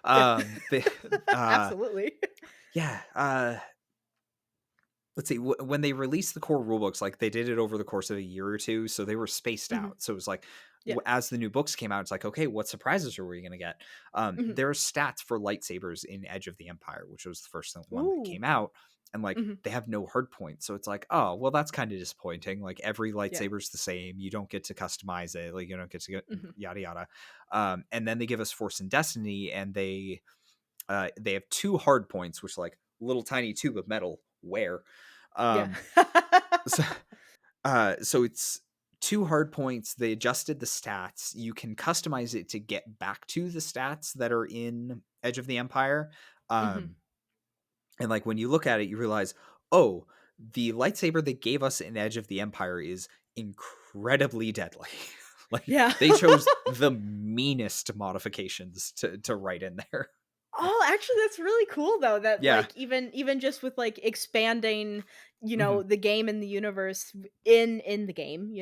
Yeah. The uh Absolutely. yeah, let's see, when they released the core rulebooks, like they did it over the course of a year or two, so they were spaced Mhm. out. So it was like Yeah. as the new books came out, it's like, okay, what surprises are we going to get? Mhm. There are stats for lightsabers in Edge of the Empire, which was the first one that Ooh. came out, and like Mhm. they have no hard points. So it's like, oh well, that's kind of disappointing. Like every Yeah. lightsaber's the same, you don't get to customize it, like you don't get to get Mhm. yada yada. And then they give us Force and Destiny, and they have two hard points, which like little tiny tube of metal. Where Yeah. um so, so it's two hard points. They adjusted the stats. You can customize it to get back to the stats that are in Edge of the Empire. Mhm. Um, and like when you look at it, you realize, oh, the lightsaber they gave us in Edge of the Empire is incredibly deadly. Like Yeah. they chose the meanest modifications to write in there. Oh, actually, that's really cool though that, Yeah. like, even just with, like, expanding, Mhm. the game and the universe in the game,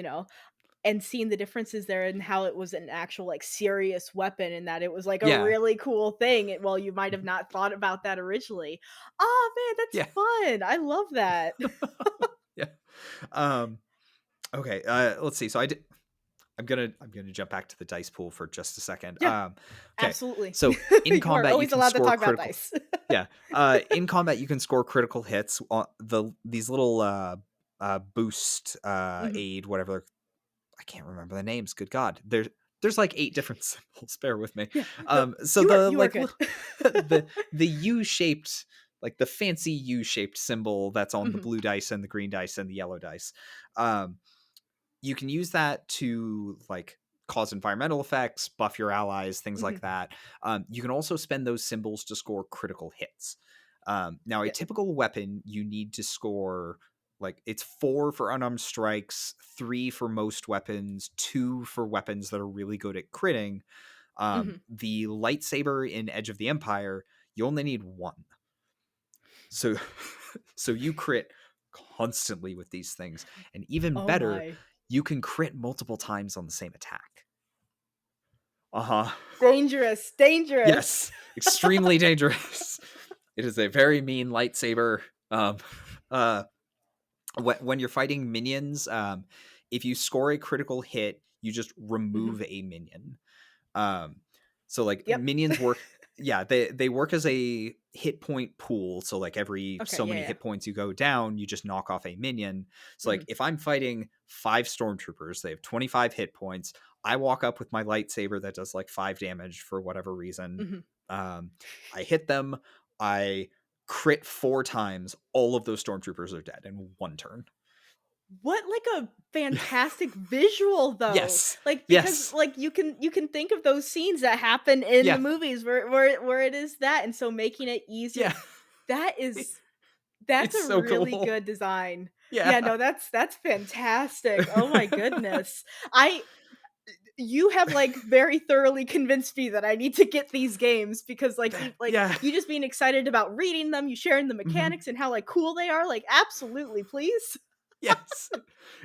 and seeing the differences there and how it was an actual, like, serious weapon and that it was, like, a Yeah. really cool thing, well, you might have Mhm. not thought about that originally. Oh, man, that's Yeah. fun. I love that. Yeah. Um, okay. Let's see. So I'm gonna jump back to the dice pool for just a second. Yeah, Okay, absolutely. so in You are combat you always can allowed to score talk about critical. dice. Yeah, in combat you can score critical hits. On these little boost Mhm. aid whatever. I can't remember the names. Good God, there's like 8 different symbols. Bear with me. Yeah. Nope. So the You are like good. the U shaped, like the fancy U shaped symbol that's on the Mhm. blue dice and the green dice and the yellow dice. Um, you can use that to like cause environmental effects, buff your allies, things like Mhm. that. You can also spend those symbols to score critical hits. Now, a Yeah. typical weapon, you need to score like it's 4 for unarmed strikes, 3 for most weapons, 2 for weapons that are really good at critting. Mhm. The lightsaber in Edge of the Empire, you only need 1. So so you crit constantly with these things. And even Oh better, my. you can crit multiple times on the same attack. Uh-huh. Dangerous, dangerous. Yes, extremely dangerous. It is a very mean lightsaber. Um uh when you're fighting minions, if you score a critical hit, you just Mhm. remove a minion. Um, so like Yep. minions work, yeah, they work as a hit point pool. So like every Okay, so yeah, many yeah. hit points you go down, you just knock off a minion. So like Mhm. if I'm fighting 5 stormtroopers, they have 25 hit points. I walk up with my lightsaber that does like 5 damage for whatever reason. Mhm. Um, I hit them. I crit 4 times. All of those stormtroopers are dead in one turn. What, like, a fantastic visual, though. Yes. Like, because, Yes. like, you can think of those scenes that happen in the Yeah. movies where it is that, and so making it easier Yeah. that It- is that's it's a so really cool. good design. Yeah. Yeah, no, that's fantastic. Oh my goodness. I you have like very thoroughly convinced me that I need to get these games because Yeah. you just being excited about reading them, you sharing the Mhm. mechanics and how like cool they are, like absolutely, please. Yes.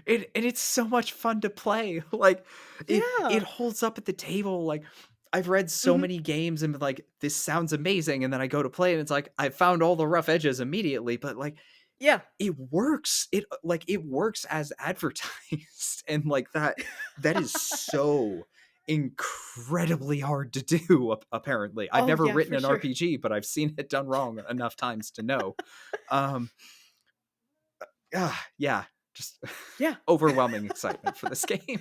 And it's so much fun to play. Like it Yeah. holds up at the table. Like I've read so Mhm. many games and been like, this sounds amazing. And then I go to play and it's like I found all the rough edges immediately, but like Yeah. it works. It works as advertised. And like that is so incredibly hard to do, apparently. I've Oh never yeah, written for an sure. RPG, but I've seen it done wrong enough times to know. Um yeah, just Yeah. overwhelming excitement for this game.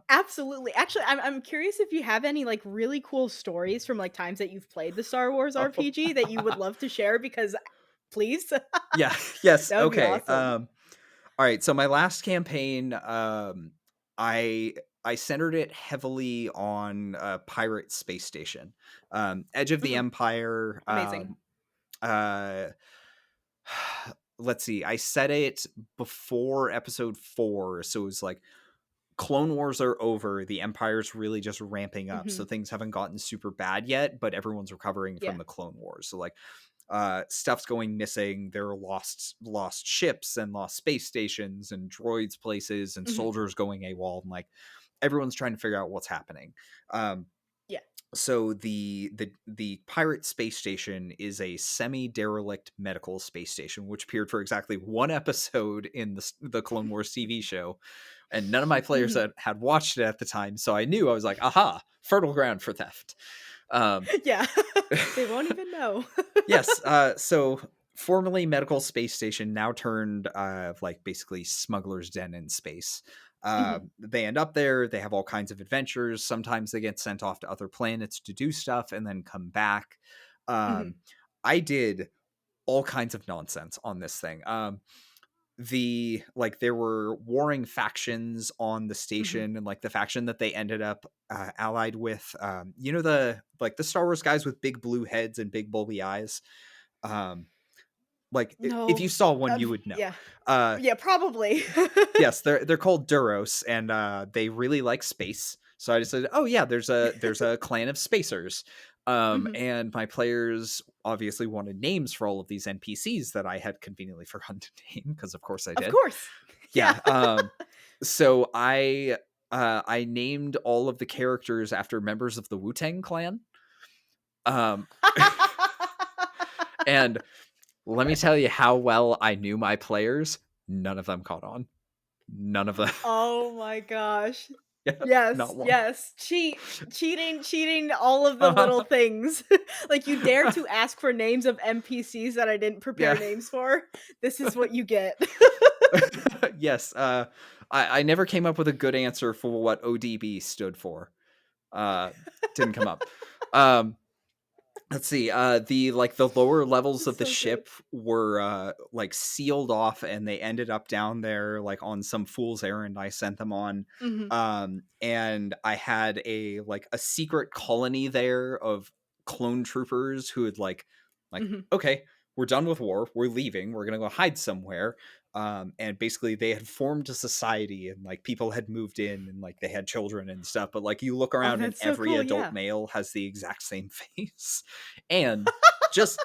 Absolutely. Actually, I'm curious if you have any like really cool stories from like times that you've played the Star Wars Oh. RPG that you would love to share because please. Yeah, yes, That would be okay, awesome. alright, so my last campaign, I I centered it heavily on a pirate space station. Edge of the Mhm. Empire, Amazing. uh let's see, I set it before episode 4, so it was like Clone Wars are over, the Empire's really just ramping up, so Mhm. things haven't gotten super bad yet, but everyone's recovering from Yeah. the Clone Wars. So like stuff's going missing, there are lost ships and lost space stations and droids places and Mhm. soldiers going AWOL, and like everyone's trying to figure out what's happening. Um Yeah. so the pirate space station is a semi-derelict medical space station which appeared for exactly one episode in the Clone Wars TV show, and none of my players Mhm. had watched it at the time, so I knew, I was like, aha, fertile ground for theft. um Yeah. They won't even know. yes, so formerly medical space station, now turned like basically smuggler's den in space. Mhm. They end up there, they have all kinds of adventures, sometimes they get sent off to other planets to do stuff and then come back. Mhm. um I did all kinds of nonsense on this thing. There were warring factions on the Mhm. station, and like the faction that they ended up allied with, the Star Wars guys with big blue heads and big bulby eyes. um if you No. saw one you would know. Yeah. uh Yeah, probably. yes, they're called Duros, and they really like space, so I just said, oh yeah, there's a clan of spacers. Mhm. And my players obviously wanted names for all of these NPCs that I had conveniently forgotten to name, because of course I Of did. course. Yeah. Yeah. So I named all of the characters after members of the Wu-Tang Clan. Um and let me tell you how well I knew my players. None of them caught on. None of them. Oh my gosh. Yeah, Yes, not one. yes. Cheating, all of the little things. Like, you dare to ask for names of NPCs that I didn't prepare Yeah. names for? This is what you get. Yes, I never came up with a good answer for what ODB stood for. Uh, didn't come up. Um, let's see. The lower levels of the So good. ship were like sealed off, and they ended up down there like on some fool's errand I sent them on. Mhm, And I had a secret colony there of clone troopers who had like mhm. okay, we're done with war, we're leaving, we're gonna go hide somewhere. And basically they had formed a society, and like people had moved in, and like they had children and stuff, but like you look Oh, around and that's so every cool, adult yeah. male has the exact same face. And just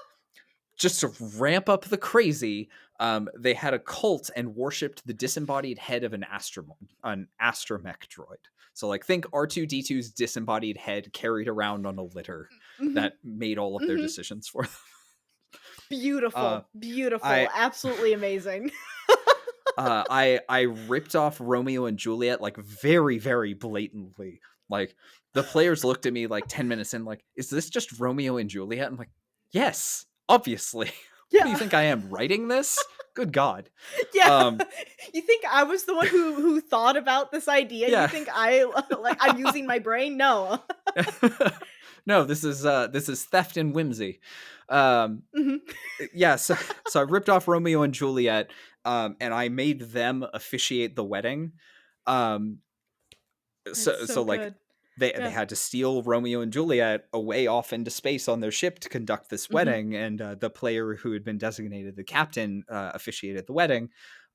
just to ramp up the crazy, they had a cult and worshipped the disembodied head of an astromech droid. So like think R2D2's disembodied head carried around on a litter Mhm, that made all of their mhm. decisions for them. uh Beautiful, beautiful, I absolutely amazing. I ripped off Romeo and Juliet like very, very blatantly. Like the players looked at me like 10 minutes in, like, is this just Romeo and Juliet? I'm like, yes, obviously. What do you Yeah. think I am, writing this? Good God. Yeah. Um, You think I was the one who thought about this idea? You yeah. think I like, I'm using my brain? No. No, this is theft and whimsy. Um, Mhm. yeah, so I ripped off Romeo and Juliet, and I made them officiate the wedding. Um, That's so so like good. they Yeah. had to steal Romeo and Juliet away off into space on their ship to conduct this Mhm. wedding, and the player who had been designated the captain officiated the wedding.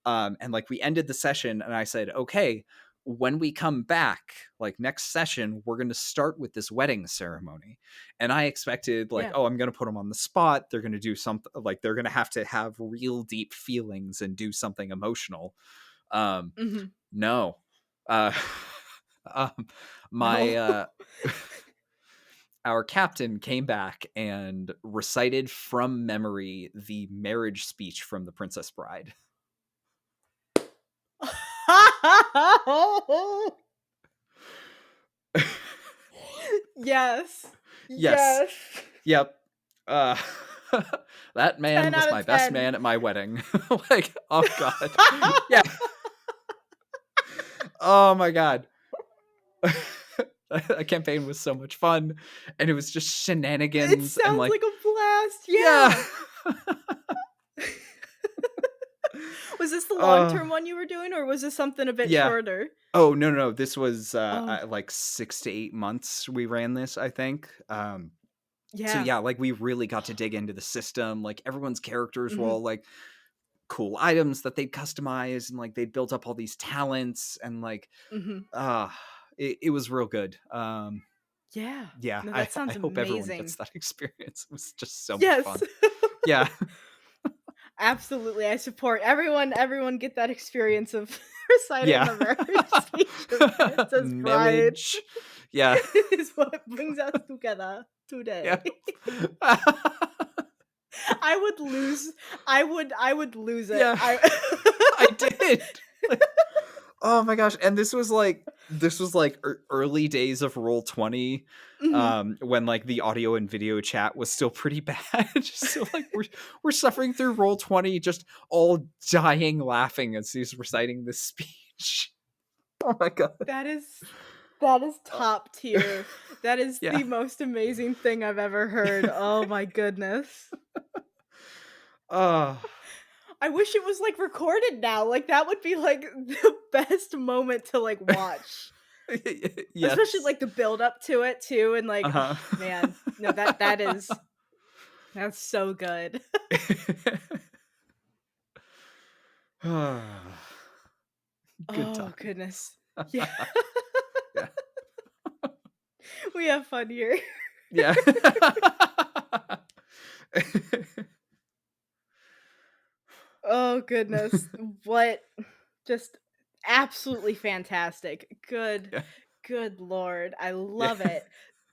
And like we ended the session, and I said, okay, when we come back, like next session, we're going to start with this wedding ceremony. And I expected like, Yeah. oh, I'm going to put them on the spot. They're going to do something like they're going to have real deep feelings and do something emotional. Um, Mhm. no, uh, um, my, No. our captain came back and recited from memory the marriage speech from the Princess Bride. Yes. Yes. Yes. Yep. Uh, that man 10 was out my of best 10. man at my wedding. Like, oh god. Yeah. Oh my god. That campaign was so much fun, and it was just It shenanigans and sounds like, like a blast. yeah. Yeah. Was this the uh, long-term one you were doing, or was this something a bit yeah. shorter? Oh, no, no, this was Oh, like 6 to 8 months we ran this, I think. So yeah. yeah, like we really got to dig into the system. Like everyone's characters were Mhm, all like cool items that they'd customize, and like they'd built up all these talents, and like mhm. uh it was real good. Yeah. Yeah, No, I that sounds I hope everyone amazing. gets that experience. It was just so much Yes. fun. Yeah. Absolutely, I support everyone get that experience of reciting Yeah. the marriage speech of Princess Bride Marriage. Yeah. is what brings us together Yeah. today. I would lose I would lose it. Yeah. I did. Like, oh my gosh, and this was like early days of Roll20, Mhm. when like the audio and video chat was still pretty bad. So like we're suffering through Roll20, just all dying laughing as he's reciting this speech. Oh my god. That is Uh, top tier. That is yeah. the most amazing thing I've ever heard. Oh my goodness. Oh. I wish it was, like, recorded now, like, that would be, like, the best moment to, like, watch. Especially, Yes. like, the build up to it too, and, like, oh, Uh-huh. man. No, that's so good. Good Oh, times. goodness. Yeah. Yeah. We have fun here. Yeah. Oh, goodness. What just absolutely fantastic. Yeah. Good lord. I Yeah. love it.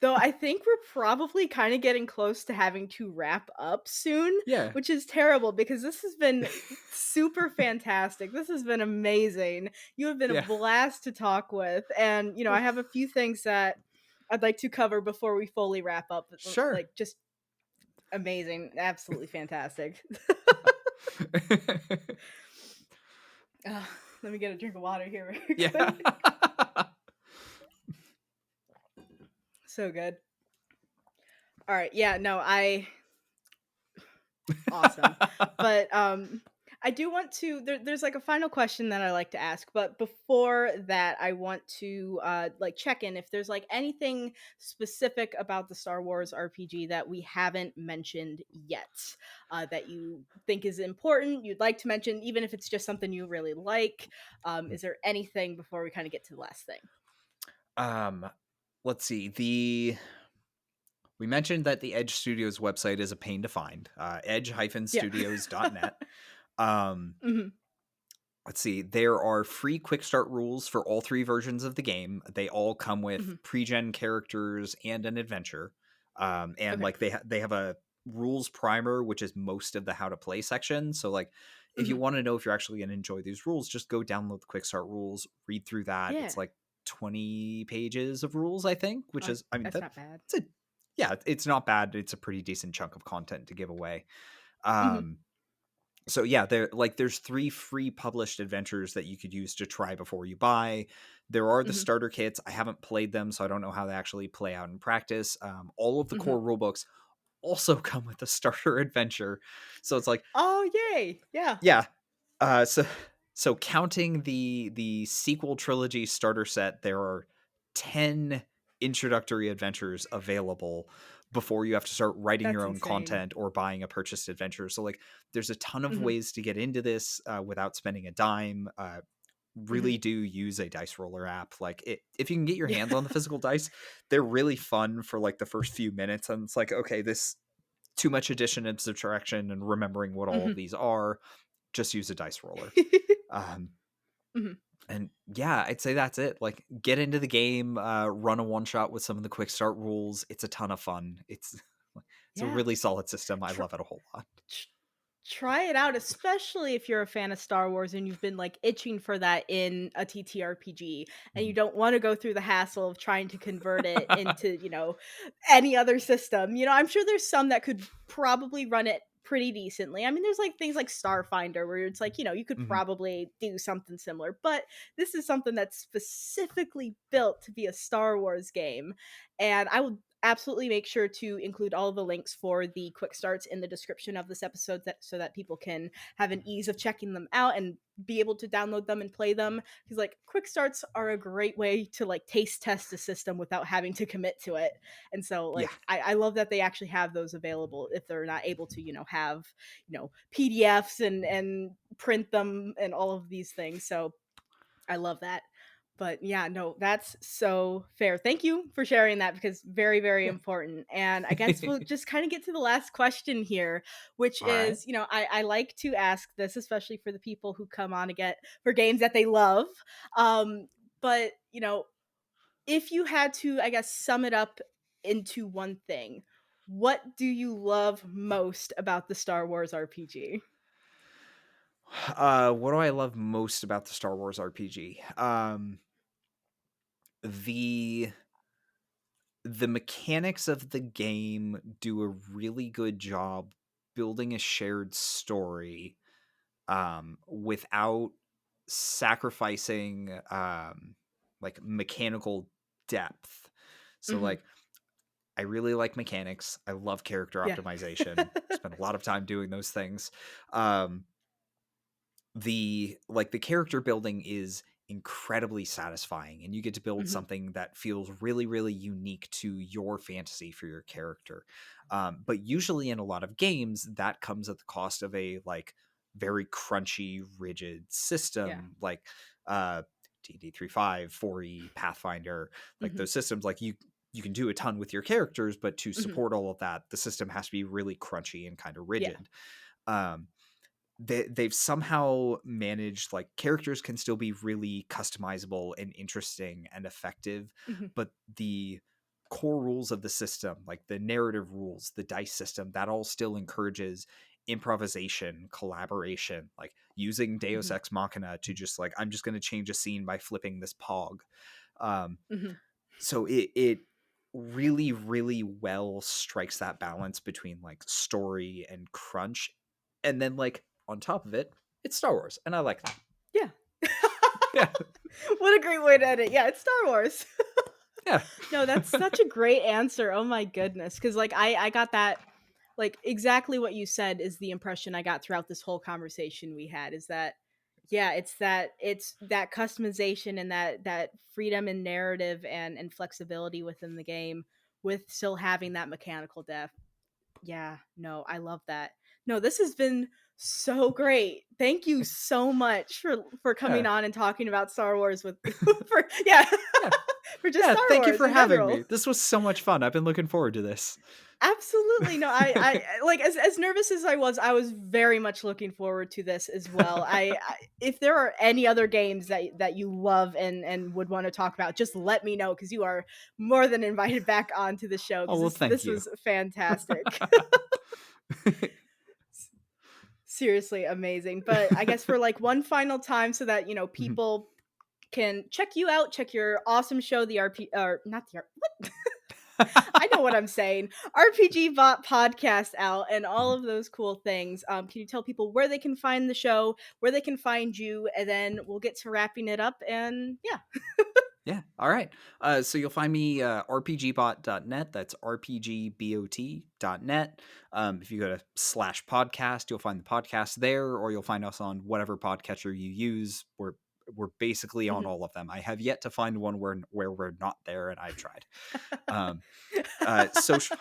Though I think we're probably kinda getting close to having to wrap up soon, Yeah. which is terrible because this has been super fantastic. This has been amazing. You have been a Yeah. blast to talk with, and, I have a few things that I'd like to cover before we fully wrap up, Sure. like, just amazing, absolutely fantastic. Ugh, let me get a drink of water here real Yeah. quick. So good. All right. Yeah, no, awesome. But I do want to there's like a final question that I like to ask, but before that I want to like check in if there's like anything specific about the Star Wars RPG that we haven't mentioned yet, that you think is important, you'd like to mention, even if it's just something you really like. Is there anything before we kind of get to the last thing? Um, let's see. We mentioned that the Edge Studios website is a pain to find. Yeah. Edge-studios.net. Um, Mhm. let's see. There are free quick start rules for all 3 versions of the game. They all come with Mhm. pre-gen characters and an adventure. And Okay. like they have a rules primer, which is most of the how to play section. So like if you Mhm. want to know if you're actually going to enjoy these rules, just go download the quick start rules, read through that. Yeah. It's like 20 pages of rules, I think, which is, I mean, That's not bad. that's a, yeah, it's not bad. It's a pretty decent chunk of content to give away. Mhm. Um, so yeah, there's 3 free published adventures that you could use to try before you buy. There are the Mhm. starter kits. I haven't played them, so I don't know how they actually play out in practice. All of the Mhm. core rulebooks also come with a starter adventure. So it's like, Oh, yay! Yeah. yeah. So counting the sequel trilogy starter set, there are 10 introductory adventures available before you have to start writing That's your own insane. content or buying a purchased adventure. So like there's a ton of Mhm. ways to get into this without spending a dime. really do use a dice roller app. Like if you can get your hands on the physical dice, they're really fun for like the first few minutes, and it's like, okay, this too much addition and subtraction and remembering what all of Mhm. these are. Just use a dice roller. Um, Mhm. and yeah, I'd say that's it. Like, get into the game, run a one shot with some of the quick start rules. It's a ton of fun. It's a Yeah. really solid system. I Tr love it a whole lot. tr Try it out, especially if you're a fan of Star Wars and you've been, like, itching for that in a TTRPG, and you Mhm. don't wanna go through the hassle of trying to convert it into, any other system. I'm sure there's some that could probably run it pretty decently. I mean, there's, like, things like Starfinder where it's like, you could Mhm. probably do something similar, but this is something that's specifically built to be a Star Wars game, and I will absolutely make sure to include all of the links for the quick starts in the description of this episode so that people can have an ease of checking them out and be able to download them and play them, because like quick starts are a great way to like taste test a system without having to commit to it. And so Yeah. like I love that they actually have those available if they're not able to have PDFs and print them and all of these things. So I love that. But yeah, no, that's so fair. Thank you for sharing that because very, very Yeah. important. And I guess we'll just kind of get to the last question here, which All right. is, I like to ask this, especially for the people who come on to get for games that they love. But, if you had to, I guess, sum it up into one thing, what do you love most about the Star Wars RPG? What do I love most about the Star Wars RPG? The the mechanics of the game do a really good job building a shared story, without sacrificing, like, mechanical depth. So, Hmm. like, I really like mechanics. I love character Yeah. optimization. Spend a lot of time doing those things. Um, the character building is incredibly satisfying, and you get to build Hmm. something that feels really, really unique to your fantasy for your character. But usually in a lot of games that comes at the cost of a like very crunchy rigid Yeah. system, like uh dd 4e Pathfinder. Like Hmm. those systems, like you can do a ton with your characters, but to Hmm. support all of that, the system has to be really crunchy and kind of Yeah. rigid. um they've somehow managed, like, characters can still be really customizable and interesting and effective, Hmm. but the core rules of the system, like the narrative rules, the dice system, that all still encourages improvisation, collaboration, like using Deus Hmm. Ex Machina to just like, I'm just going to change a scene by flipping this pog. um Hmm. so it really, really well strikes that balance between like story and crunch, and then like on top of it, it's Star Wars, and I like that. Yeah. Yeah. What a great way to end it. Yeah, it's Star Wars. Yeah. No, that's such a great answer. Oh my goodness. Cause like I got that like exactly what you said is the impression I got throughout this whole conversation we had is that yeah, it's that customization and that freedom and narrative and flexibility within the game with still having that mechanical depth. Yeah, no, I love that. No, this has been so great. Thank you so much for coming Yeah. on and talking about Star Wars with for yeah, Yeah. for just Yeah, Star thank you Wars for in having general. me. This was so much fun. I've been looking forward to this. Absolutely. No, like as nervous as I was very much looking forward to this as well. I if there are any other games that you love and would want to talk about, just let me know because you are more than invited back onto the show Oh, because well, this thank this you. was fantastic. Seriously amazing. But I guess for like one final time so that, people can check you out, check your awesome show, the RP or not the what? I know what I'm saying. RPG Bot podcast out and all of those cool things. Can you tell people where they can find the show, where they can find you, and then we'll get to wrapping it up. And yeah. Yeah. All right. So you'll find me rpgbot.net. That's rpgbot.net. If you go to /podcast, you'll find the podcast there, or you'll find us on whatever podcatcher you use. We're basically on Mhm. all of them. I have yet to find one where we're not there, and I've tried. Um, social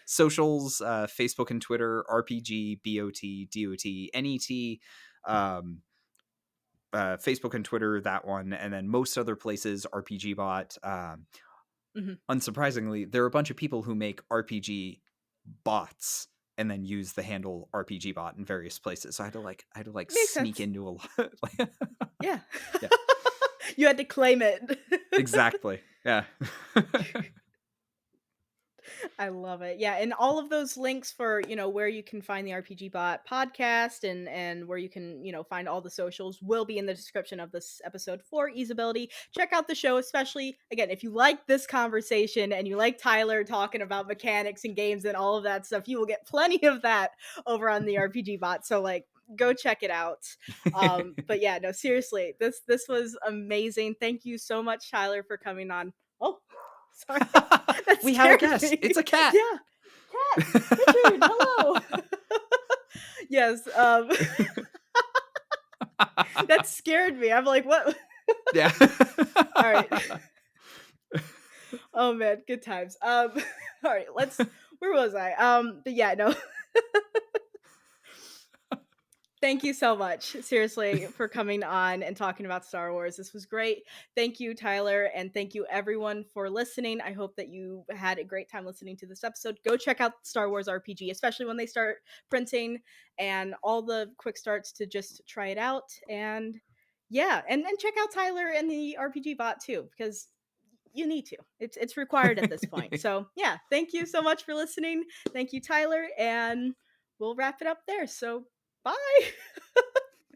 socials, Facebook and Twitter, RPGBOT, DOT, NET. Um, Facebook and Twitter, that one, and then most other places, RPGBOT. Mhm. Unsurprisingly, there are a bunch of people who make RPG bots and then use the handle RPGBot in various places. So I had to Makes sneak sense. into a lot. Yeah. Yeah, You had to claim it. exactly. Yeah. I love it. Yeah, and all of those links for, where you can find the RPG Bot podcast and where you can, find all the socials will be in the description of this episode for easeability. Check out the show, especially again, if you like this conversation and you like Tyler talking about mechanics and games and all of that stuff, you will get plenty of that over on the RPG Bot. So like go check it out. But yeah, no, seriously, this was amazing. Thank you so much, Tyler, for coming on. Oh, sorry. That We have a scared guest. me. It's a cat. Yeah. Cat. Richard, hello. Yes, that scared me. I'm like, "What?" Yeah. Alright. Oh, man, good times. Alright, let's where was I? But yeah, no. Thank you so much, seriously, for coming on and talking about Star Wars. This was great. Thank you, Tyler, and thank you everyone for listening. I hope that you had a great time listening to this episode. Go check out Star Wars RPG, especially when they start printing and all the quick starts to just try it out. And yeah, and check out Tyler and the RPG bot too, because you need to. It's required at this point. So yeah, thank you so much for listening. Thank you, Tyler, and we'll wrap it up there. So bye.